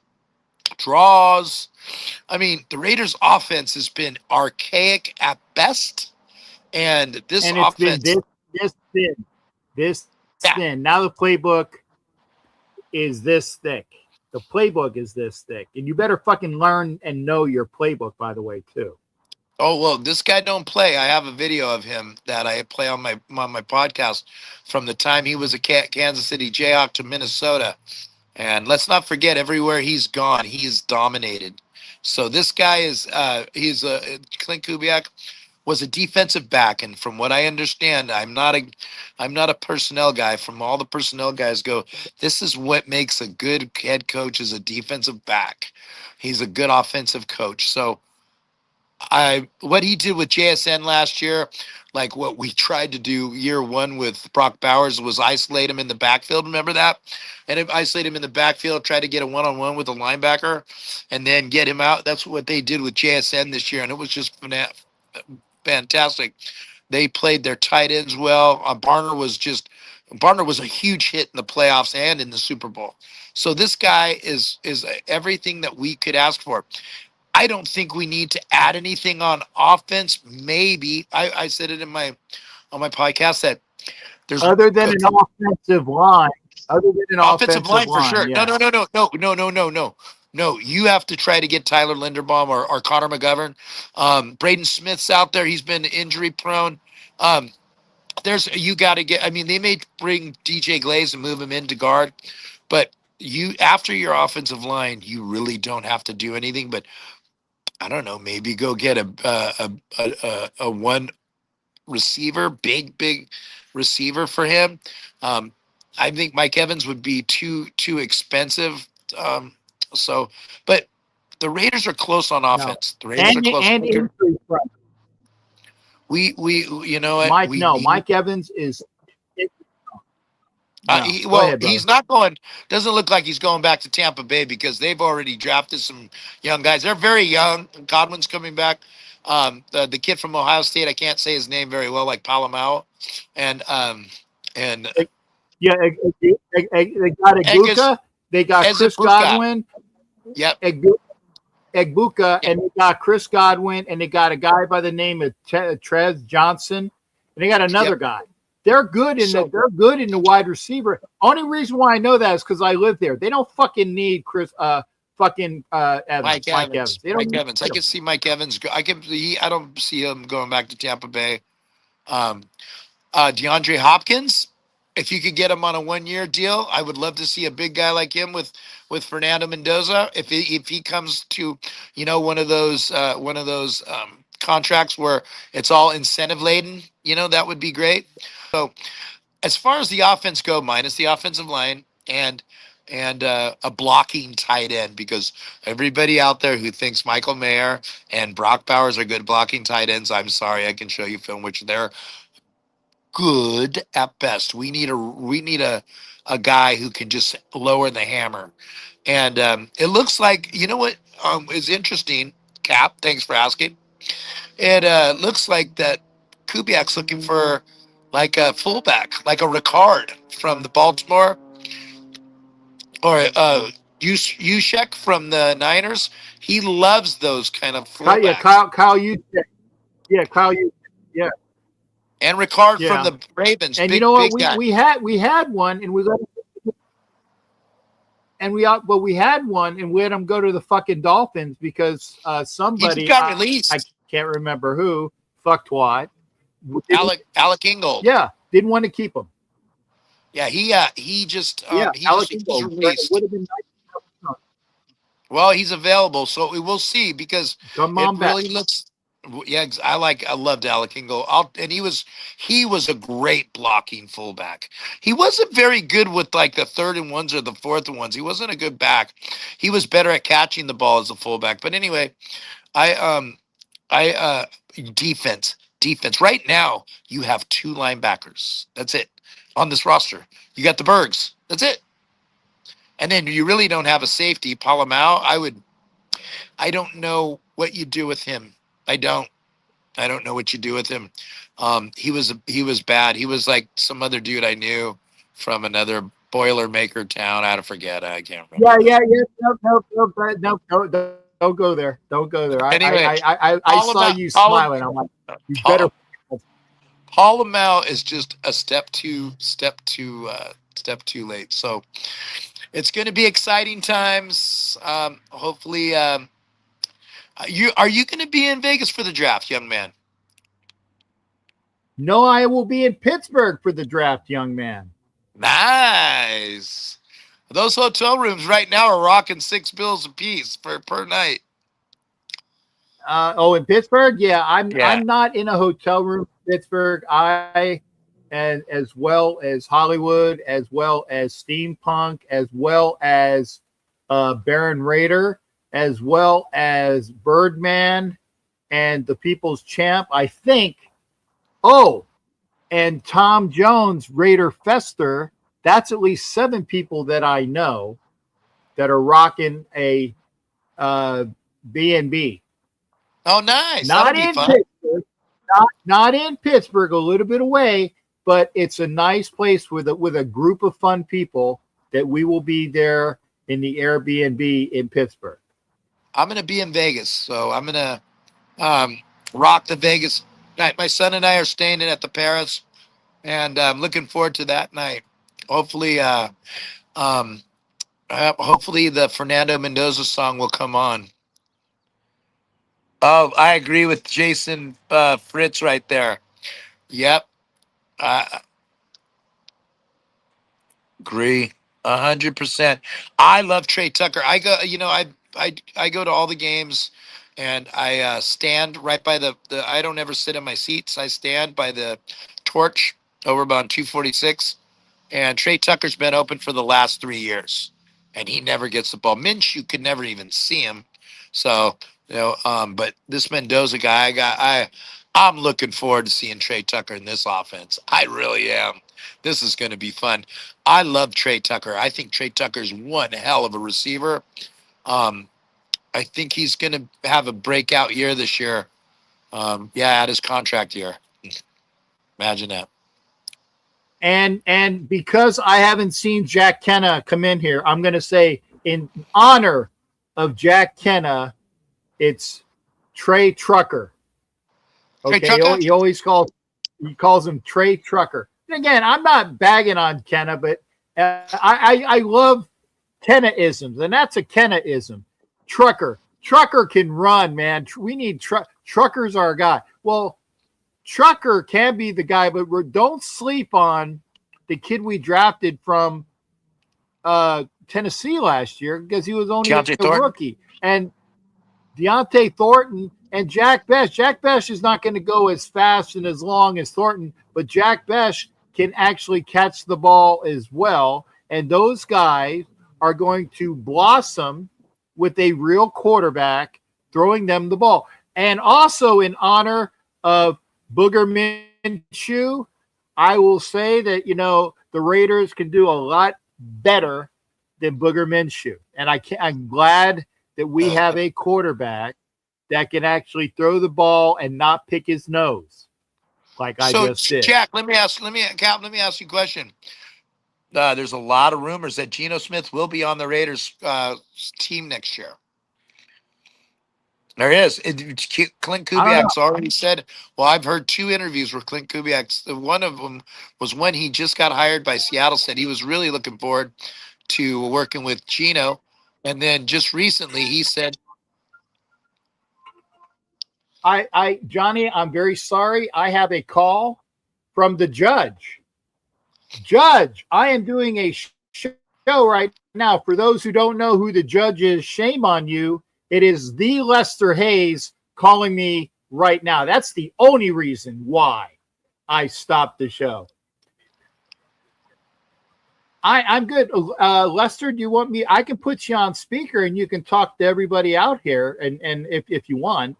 draws. I mean, the Raiders' offense has been archaic at best, and this And it's been offense, this yeah. thin. Now the playbook is this thick. The playbook is this thick, and you better fucking learn and know your playbook. By the way, too. Oh well, this guy don't play. I have a video of him that I play on my podcast from the time he was a Kansas City Jayhawk to Minnesota. And let's not forget, everywhere he's gone, he's dominated. So this guy is Clint Kubiak was a defensive back, and from what I understand, I'm not a personnel guy. From all the personnel guys go, this is what makes a good head coach, is a defensive back. He's a good offensive coach. So what he did with JSN last year, like what we tried to do year one with Brock Bowers, was isolate him in the backfield. Remember that? And if isolate him in the backfield, try to get a one-on-one with a linebacker, and then get him out. That's what they did with JSN this year, and it was just fantastic. They played their tight ends well. Barner was a huge hit in the playoffs and in the Super Bowl. So this guy is everything that we could ask for. I don't think we need to add anything on offense. Maybe I said it on my podcast that there's other than an offensive line. Other than an offensive line for sure. Yeah. No. You have to try to get Tyler Linderbaum or Connor McGovern. Braden Smith's out there. He's been injury prone. You got to get. I mean, they may bring DJ Glaze and move him into guard, but after your offensive line, you really don't have to do anything. But I don't know, maybe go get a one receiver, big receiver for him. I think Mike Evans would be too expensive. But the Raiders are close on offense. The Raiders are close. And we you know what? Mike Evans is. He's not going. Doesn't look like he's going back to Tampa Bay, because they've already drafted some young guys. They're very young. Godwin's coming back. The kid from Ohio State, I can't say his name very well, like Palomao, and they got Egbuka. They got Chris Godwin. Yep. Egbuka, and they got Chris Godwin, and they got a guy by the name of Trez Johnson, and they got another guy. They're good in the wide receiver. Only reason why I know that is because I live there. They don't fucking need Evans. Mike Evans. Mike Evans. I can see Mike Evans. I don't see him going back to Tampa Bay. DeAndre Hopkins, if you could get him on a 1-year deal, I would love to see a big guy like him with Fernando Mendoza. If he comes to, one of those contracts where it's all incentive laden, that would be great. So as far as the offense go, minus the offensive line and a blocking tight end, because everybody out there who thinks Michael Mayer and Brock Bowers are good blocking tight ends, I'm sorry, I can show you film which they're good at best. We need a guy who can just lower the hammer. And it looks like, what is interesting, Cap, thanks for asking. It looks like that Kubiak's looking for like a fullback, like a Ricard from the Baltimore, or Juszczyk from the Niners. He loves those kind of fullbacks. Kyle Juszczyk. Yeah, Kyle Juszczyk. Yeah. And Ricard from the Ravens. And you know what? We had one, and we let him, we had one, and we let him go to the fucking Dolphins because somebody he got released. I can't remember who. Fucktwad. Alec Ingold. Yeah, didn't want to keep him. Yeah, he just released. Would have been nice. Well, he's available, so we will see, because Come on it back. really looks Yeah, I loved Alec Ingle. And he was a great blocking fullback. He wasn't very good with like the third and ones or the fourth and ones. He wasn't a good back. He was better at catching the ball as a fullback. But anyway, I I defense. Right now, you have two linebackers. That's it on this roster. You got the Bergs. That's it. And then you really don't have a safety, Palamau. I don't know what you do with him. I don't. I don't know what you do with him. He was bad. He was like some other dude I knew from another Boilermaker town. I forget. I can't remember. Yeah. No, don't go there. Don't go there. Anyway, I saw you smiling. I'm like, you better. Paul Lamau is just a step too late. So it's going to be exciting times. Hopefully, are you going to be in Vegas for the draft, young man? No, I will be in Pittsburgh for the draft, young man. Nice. Those hotel rooms right now are rocking $6 a piece per night. In Pittsburgh, yeah, I'm not in a hotel room in Pittsburgh. And as well as Hollywood, as well as Steampunk, as well as Baron Raider, as well as Birdman and the People's Champ, I think. Oh, and Tom Jones, Raider Fester. That's at least 7 people that I know that are rocking a B&B. Oh, nice. Not in Pittsburgh. Not in Pittsburgh, a little bit away, but it's a nice place with a group of fun people that we will be there in the Airbnb in Pittsburgh. I'm going to be in Vegas, so I'm going to rock the Vegas night. My son and I are staying in at the Paris, and I'm looking forward to that night. Hopefully, hopefully the Fernando Mendoza song will come on. Oh, I agree with Jason Fritz right there. Yep. Agree 100%. I love Trey Tucker. I go, I go to all the games, and I stand right by the. I don't ever sit in my seats. I stand by the torch over on 246, and Trey Tucker's been open for the last 3 years, and he never gets the ball. Minshew could never even see him. So but this Mendoza guy, I'm looking forward to seeing Trey Tucker in this offense. I really am. This is going to be fun. I love Trey Tucker. I think Trey Tucker's one hell of a receiver. I think he's going to have a breakout year this year. At his contract year. Imagine that. And because I haven't seen Jack Kenna come in here, I'm going to say in honor of Jack Kenna, it's Trey Trucker. Okay, Trey Trucker? He calls him Trey Trucker. And again, I'm not bagging on Kenna, but I love Kenna-isms, and that's a Kenna-ism. Trucker can run, man. We need truckers are a guy. Well, Trucker can be the guy, but don't sleep on the kid we drafted from Tennessee last year because he was only a rookie. And Deontay Thornton and Jack Besh. Jack Besh is not going to go as fast and as long as Thornton, but Jack Besh can actually catch the ball as well. And those guys are going to blossom with a real quarterback throwing them the ball. And also in honor of Booger Minshew, I will say that, the Raiders can do a lot better than Booger Minshew. And I'm glad that we have a quarterback that can actually throw the ball and not pick his nose like I just did. Jack, let me ask you a question. There's a lot of rumors that Geno Smith will be on the Raiders team next year. There is. Clint Kubiak's already said, well, I've heard 2 interviews where Clint Kubiak, one of them was when he just got hired by Seattle, said he was really looking forward to working with Geno. And then just recently he said, Johnny, I'm very sorry. I have a call from the judge. Judge, I am doing a show right now. For those who don't know who the judge is, shame on you. It is the Lester Hayes calling me right now. That's the only reason why I stopped the show. I'm good. Lester, do you want me? I can put you on speaker and you can talk to everybody out here, and if you want,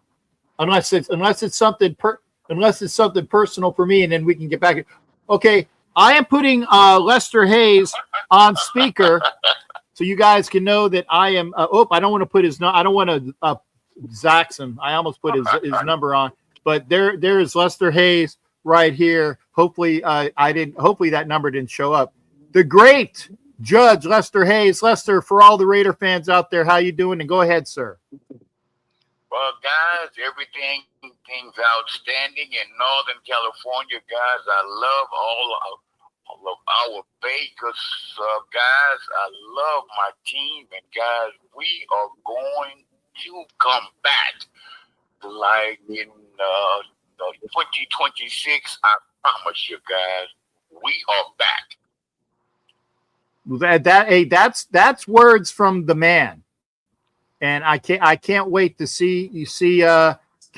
unless it's something personal for me, and then we can get back. Okay, I am putting Lester Hayes on speaker, so you guys can know that I am. I don't want to put his. I don't want to zax him. I almost put his number on, but there is Lester Hayes right here. Hopefully, Hopefully that number didn't show up. The great Judge Lester Hayes. Lester, for all the Raider fans out there, how you doing? And go ahead, sir. Well, guys, everything's outstanding in Northern California, guys. I love all of our Vegas guys. I love my team, and guys, we are going to come back like in 2026. I promise you, guys, we are back. That's words from the man, and I can't wait to see you.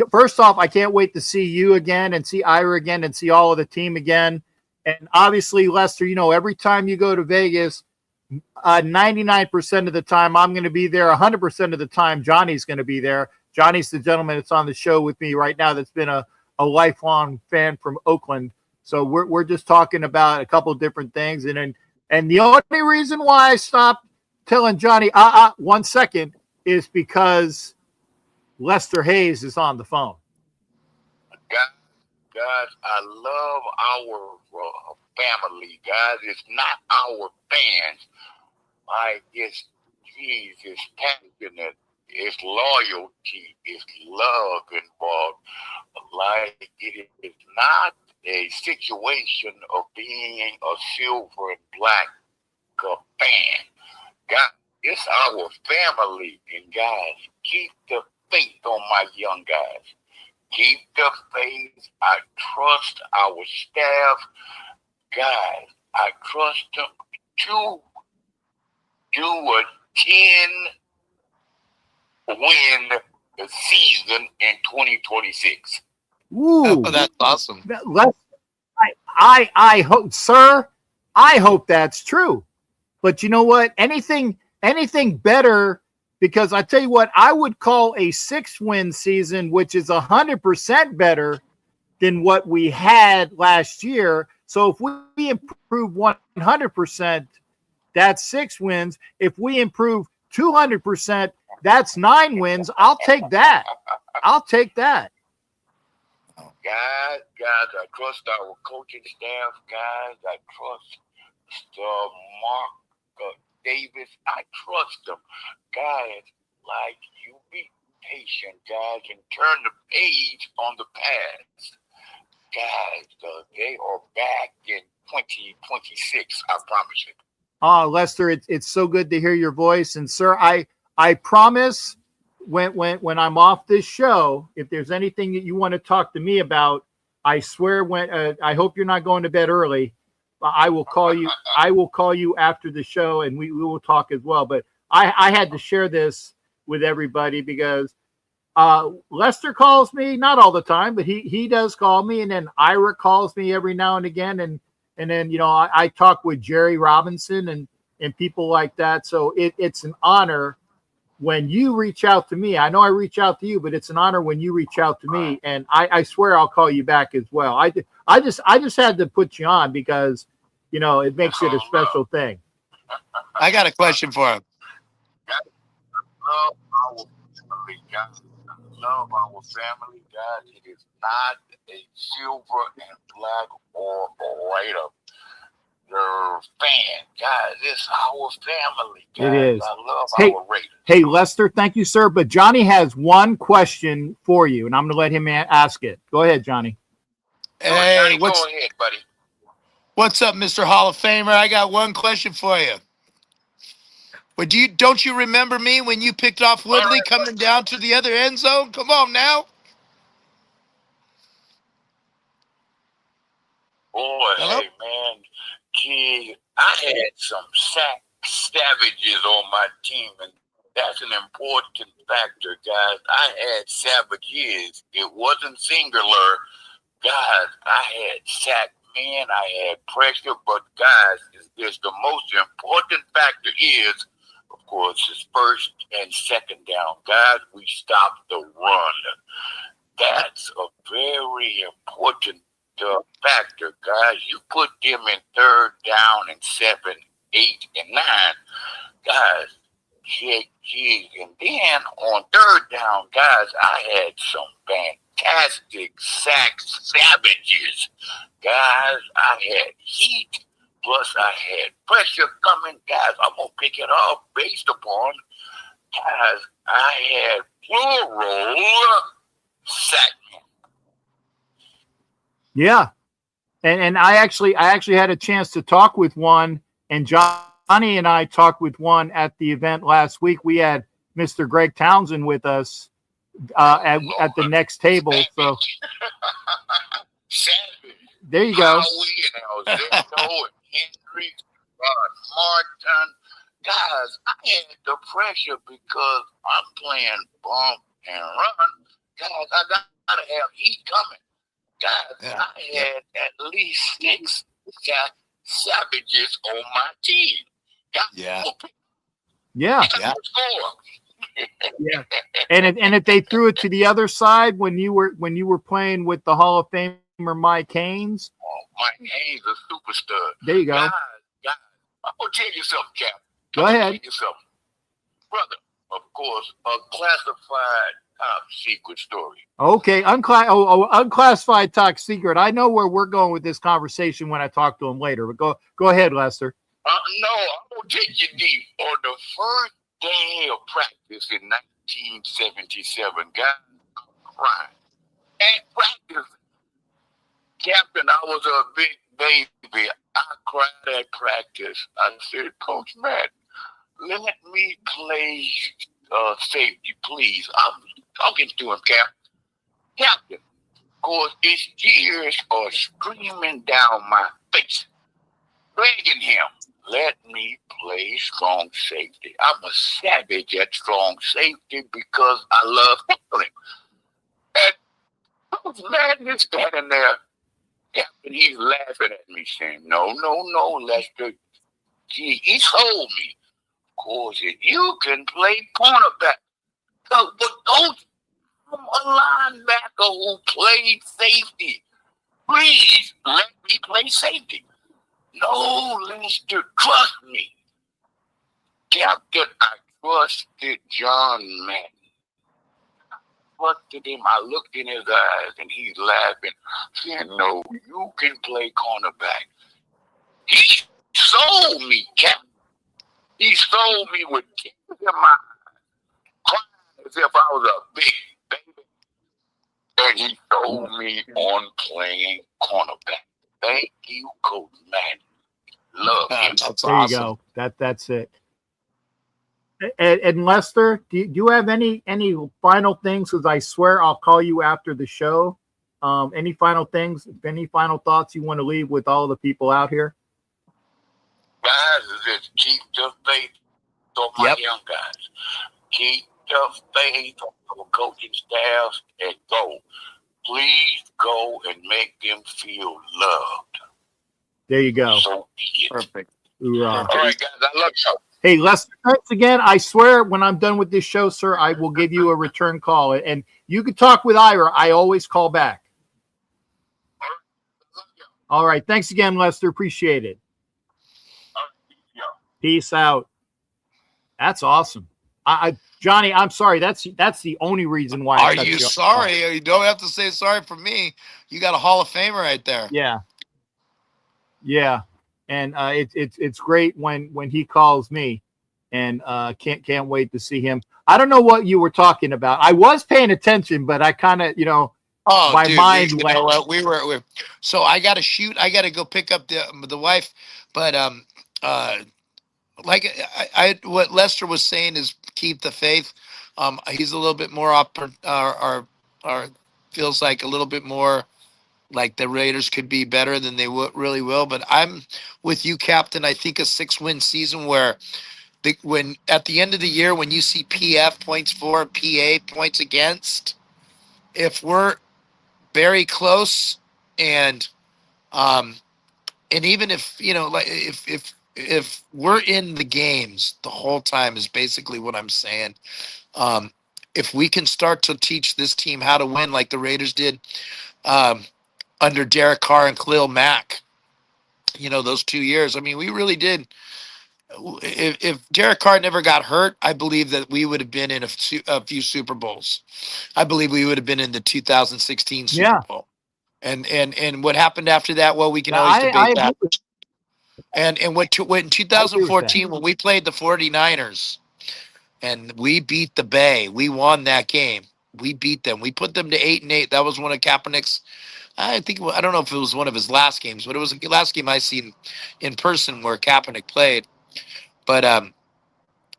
First off, I can't wait to see you again and see Ira again and see all of the team again. And obviously, Lester, every time you go to Vegas, 99% of the time I'm going to be there. 100% of the time Johnny's going to be there. Johnny's the gentleman that's on the show with me right now that's been a lifelong fan from Oakland. So we're just talking about a couple of different things, and the only reason why I stopped telling Johnny, 1 second, is because Lester Hayes is on the phone. Guys, I love our family, guys. It's not our fans. It's passionate, it's loyalty, it's love involved. Like, it is not a situation of being a silver and black fan. God, it's our family. And guys, keep the faith on my young guys. Keep the faith. I trust our staff. Guys, I trust them to do a 10-win season in 2026. Ooh, oh, that's awesome. I hope, sir. I hope that's true. But you know what? Anything better, because I tell you what, I would call a 6-win season, which is 100% better than what we had last year. So if we improve 100%, that's 6 wins. If we improve 200%, that's 9 wins. I'll take that. Guys, I trust our coaching staff. Guys, I trust Mark Davis. I trust them. Guys, like, you be patient, guys, and turn the page on the past. Guys, they are back in 2026. I promise you. Lester, it's so good to hear your voice. And sir, I promise when I'm off this show, if there's anything that you want to talk to me about, I swear I hope you're not going to bed early. I will call you. I will call you after the show, and we will talk as well. But I had to share this with everybody because Lester calls me, not all the time, but he does call me, and then Ira calls me every now and again, and then I talk with Jerry Robinson and people like that. So it's an honor when you reach out to me. I know I reach out to you, but it's an honor when you reach out to me, and I swear I'll call you back as well. I just had to put you on because it makes it a special thing. I got a question for him. Love our family, guys. Love our family, guys. It is not a silver and black or white up. Your fan, guys. It's our family, guys. It is. I love our Raiders. Hey, Lester, thank you, sir. But Johnny has one question for you, and I'm going to let him ask it. Go ahead, Johnny. Hey, Johnny, go ahead, buddy. What's up, Mr. Hall of Famer? I got one question for you. But don't you remember me when you picked off Woodley coming down to the other end zone? Come on now. Boy, Hello? hey, man. Gee, I had some savages on my team, and That's an important factor, guys. I had savage years. It wasn't singular. Guys, I had sack men, I had pressure, but guys, there's the most important factor is, of course, is first and second down. Guys, we stopped the run. That's a very important factor, guys. You put them in third down and 7, 8, and 9, guys. And then on third down, guys, I had some fantastic sack savages. Guys, I had heat, plus I had pressure coming. Guys, I'm going to pick it up based upon, guys, I had plural sack. Yeah. And I actually had a chance to talk with one, and Johnny and I talked with one at the event last week. We had Mr. Greg Townsend with us at the next table. So there you go. Guys, I had the pressure because I'm playing bump and run. Guys, I gotta have heat coming. Guys, I had at least 6 savages on my team. Yeah. And if they threw it to the other side when you were playing with the Hall of Famer Mike Haynes. Oh, Mike Haynes, a superstar. There you go. Guys, I'm gonna tell you something, Cap. Go ahead. Tell you something. Brother, of course, a classified top secret story. Okay, unclassified top secret. I know where we're going with this conversation when I talk to him later. But go ahead, Lester. No, I'm gonna take you deep. On the first day of practice in 1977, guys, I'm crying. At practice, Captain, I was a big baby. I cried at practice. I said, Coach Matt, let me play safety, please. I'm talking to him, Captain. Of course, his tears are streaming down my face, begging him, let me play strong safety. I'm a savage at strong safety because I love tackling. And Coach Matt is standing there, Captain, he's laughing at me, saying, no, Lester. Gee, he told me, of course, if you can play cornerback. But Coach, I'm a linebacker who played safety. Please let me play safety. No, Lester, trust me. Captain, I trusted John Madden. Trusted him. I looked in his eyes and he's laughing, saying, no, you can play cornerback. He sold me, Captain. He sold me with tears in my eyes, crying as if I was a big baby. And he sold me on playing cornerback. Thank you, Coach Madden. Love him. That's there awesome. You go. That's it. And Lester, do you have any final things? Because I swear I'll call you after the show. Any final things? Any final thoughts you want to leave with all the people out here? Guys, just keep the faith on my young guys. Keep the faith on the coaching staff and go. Please go and make them feel loved. There you go. So be it. Perfect. All right, guys, I love you. Hey, Lester, thanks again. I swear when I'm done with this show, sir, I will give you a return call. And you can talk with Ira. I always call back. All right. Thanks again, Lester. Appreciate it. Peace out. That's awesome. Johnny, I'm sorry. That's the only reason why. Are you sorry? You don't have to say sorry for me. You got a Hall of Famer right there. Yeah. Yeah. And it's great when he calls me, and can't wait to see him. I don't know what you were talking about. I was paying attention, but I kind of, my mind went. So I got to shoot. I got to go pick up the wife. But what Lester was saying is keep the faith. He's a little bit more feels like a little bit more like the Raiders could be better than they really will. But I'm with you, Captain. I think a 6-win season where when at the end of the year, when you see PF points for, PA points against, if we're very close, and um, and even if like if we're in the games the whole time is basically what I'm saying. If we can start to teach this team how to win like the Raiders did um, under Derek Carr and Khalil Mack, those 2 years. I mean, we really did. If Derek Carr never got hurt, I believe that we would have been in a few Super Bowls. I believe we would have been in the 2016 Super Yeah. Bowl. And what happened after that? Well, we can Yeah, always I debate agree that. with, And when in I agree with that. 2014, when we played the 49ers and we beat the Bay, we won that game. We beat them. We put them to 8-8. That was one of Kaepernick's. I don't know if it was one of his last games, but it was the last game I seen in person where Kaepernick played. But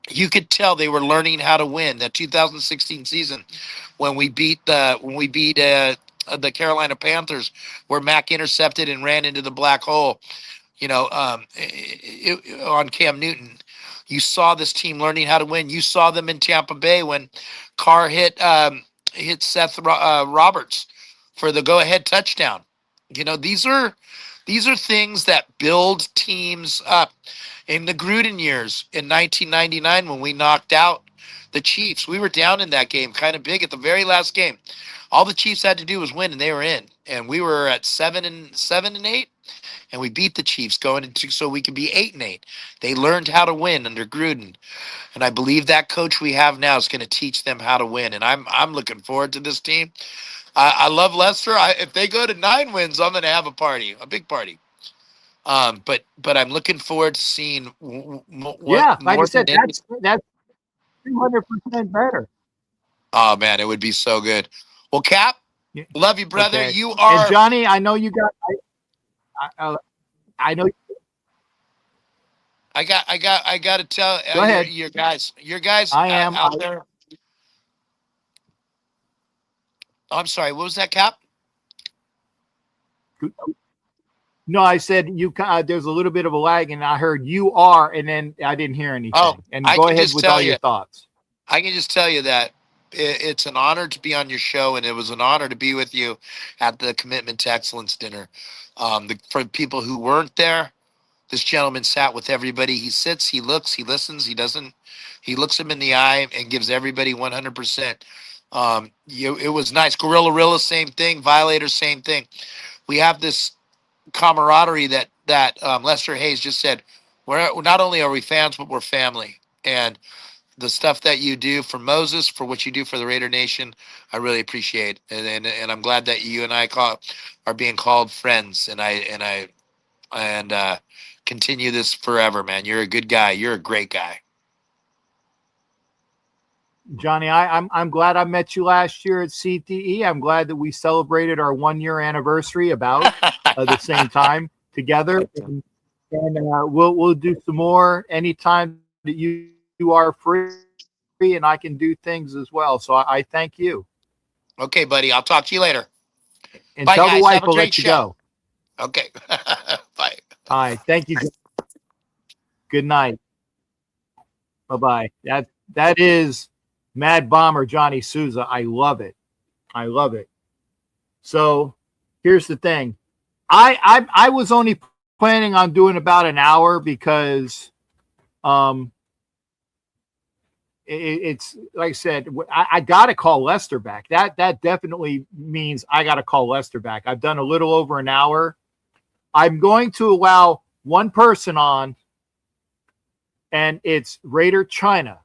you could tell they were learning how to win. That 2016 season, when we beat the Carolina Panthers, where Mack intercepted and ran into the black hole, on Cam Newton. You saw this team learning how to win. You saw them in Tampa Bay when Carr hit Seth Roberts for the go-ahead touchdown. These are things that build teams up. In the Gruden years in 1999, when we knocked out the Chiefs, we were down in that game kind of big at the very last game. All the Chiefs had to do was win, and they were in. And we were at 7-8, and we beat the Chiefs going into so we could be 8-8. They learned how to win under Gruden, and I believe that coach we have now is going to teach them how to win. And I'm looking forward to this team. I love Lester. If they go to 9 wins, I'm going to have a big party. But I'm looking forward to seeing what Yeah, like I more than said, any. that's 200% better. Oh man, it would be so good. Well, Cap, Yeah. love you, brother. Okay. You And are Johnny, I know you got. I know. I got to tell Go ahead. your guys I am. out there. Oh, I'm sorry. What was that, Cap? No, I said you. There's a little bit of a lag, and I heard you are, and then I didn't hear anything. Oh, and I go can ahead just with tell all you. your thoughts. I can just tell you that it's an honor to be on your show, and it was an honor to be with you at the Commitment to Excellence dinner. For people who weren't there, this gentleman sat with everybody. He sits, he looks, he listens, he doesn't. He looks them in the eye and gives everybody 100%. It was nice. Gorilla, same thing. Violator, same thing. We have this camaraderie that Lester Hayes just said. We're not only are we fans, but we're family. And the stuff that you do for Moses, for what you do for the Raider Nation, I really appreciate. And I'm glad that you and I are being called friends. And continue this forever, man. You're a good guy. You're a great guy. Johnny, I'm glad I met you last year at CTE. I'm glad that we celebrated our 1-year anniversary about the same time together, and we'll do some more anytime that you are free, and I can do things as well. So I thank you. Okay, buddy. I'll talk to you later. And Bye, tell guys. the wife Have a we'll great let you show. go. Okay. Bye. All right. Thank you. Good night. Bye-bye. That is MadBomber Johnny Souza. I love it. I love it. So here's the thing. I was only planning on doing about an hour because it's like I said, I got to call Lester back. That definitely means I got to call Lester back. I've done a little over an hour. I'm going to allow one person on, and it's Raider China.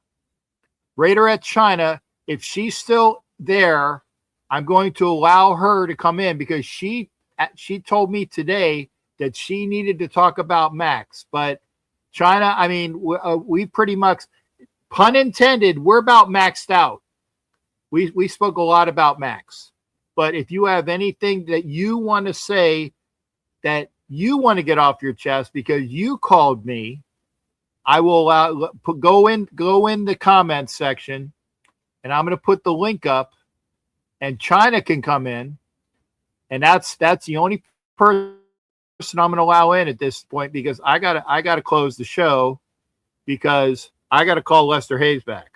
Raider at China, if she's still there, I'm going to allow her to come in because she told me today that she needed to talk about Maxx. But China, I mean, we pretty much, pun intended, we're about maxed out. We spoke a lot about Maxx. But if you have anything that you want to say that you want to get off your chest because you called me, I will go in the comments section, and I'm going to put the link up, and China can come in, and that's the only person I'm going to allow in at this point because I gotta close the show because I got to call Lester Hayes back.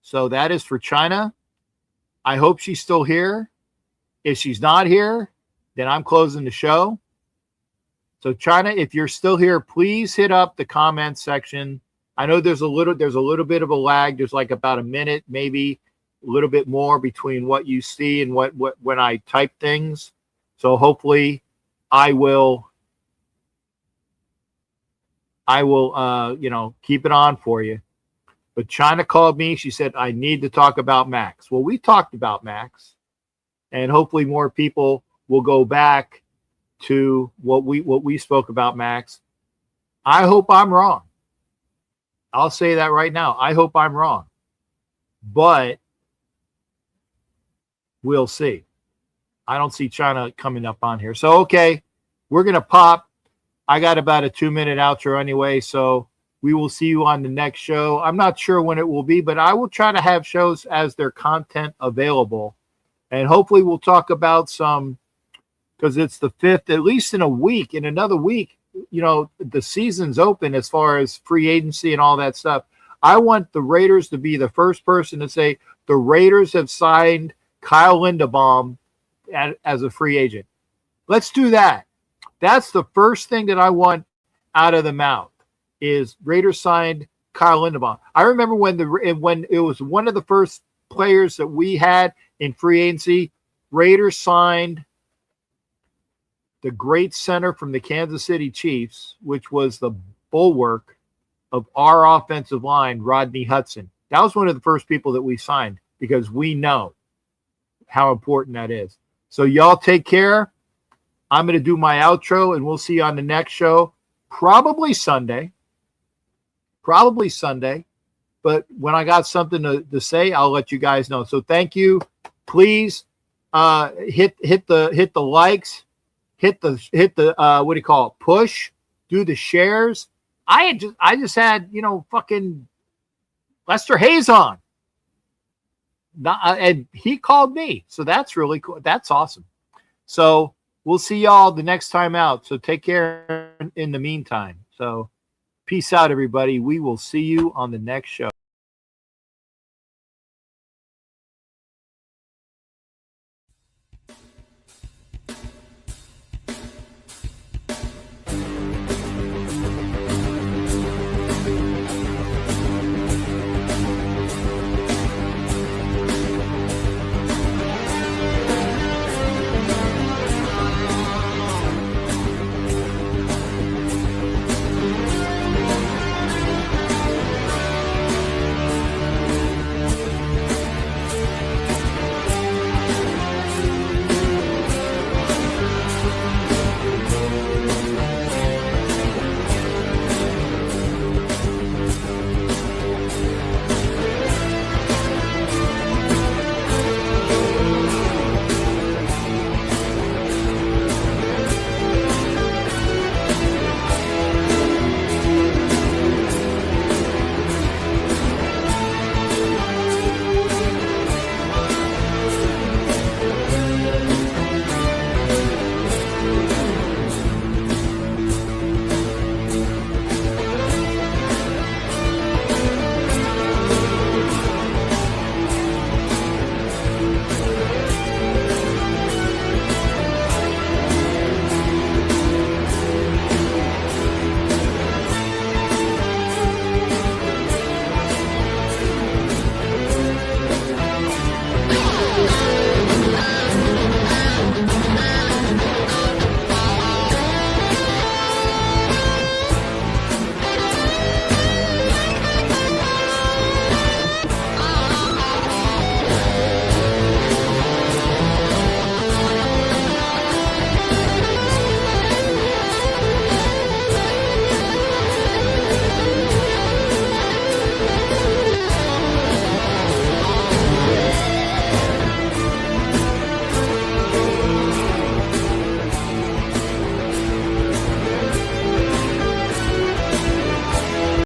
So that is for China. I hope she's still here. If she's not here, then I'm closing the show. So China, if you're still here, please hit up the comment section. I know there's a little bit of a lag. There's like about a minute, maybe a little bit more between what you see and what when I type things. So hopefully I will keep it on for you. But China called me. She said, I need to talk about Maxx. Well, we talked about Maxx, and hopefully more people will go back to what we spoke about Maxx. I hope I'm wrong. I'll say that right now. I hope I'm wrong. But we'll see. I don't see China coming up on here. So, okay, we're going to pop. I got about a 2-minute outro anyway, so we will see you on the next show. I'm not sure when it will be, but I will try to have shows as their content available. And hopefully we'll talk about some, because it's the 5th, at least in a week. In another week, the season's open as far as free agency and all that stuff. I want the Raiders to be the first person to say the Raiders have signed Kyle Linderbaum as a free agent. Let's do that. That's the first thing that I want out of the mouth is Raiders signed Kyle Linderbaum. I remember when it was one of the first players that we had in free agency, Raiders signed the great center from the Kansas City Chiefs, which was the bulwark of our offensive line, Rodney Hudson. That was one of the first people that we signed because we know how important that is. So y'all take care. I'm going to do my outro, and we'll see you on the next show, probably Sunday. But when I got something to say, I'll let you guys know. So thank you. Please hit the likes. Hit the what do you call it? Push, do the shares. I just had fucking Lester Hayes on, and he called me, so that's really cool. That's awesome. So we'll see y'all the next time out. So take care in the meantime. So peace out, everybody. We will see you on the next show.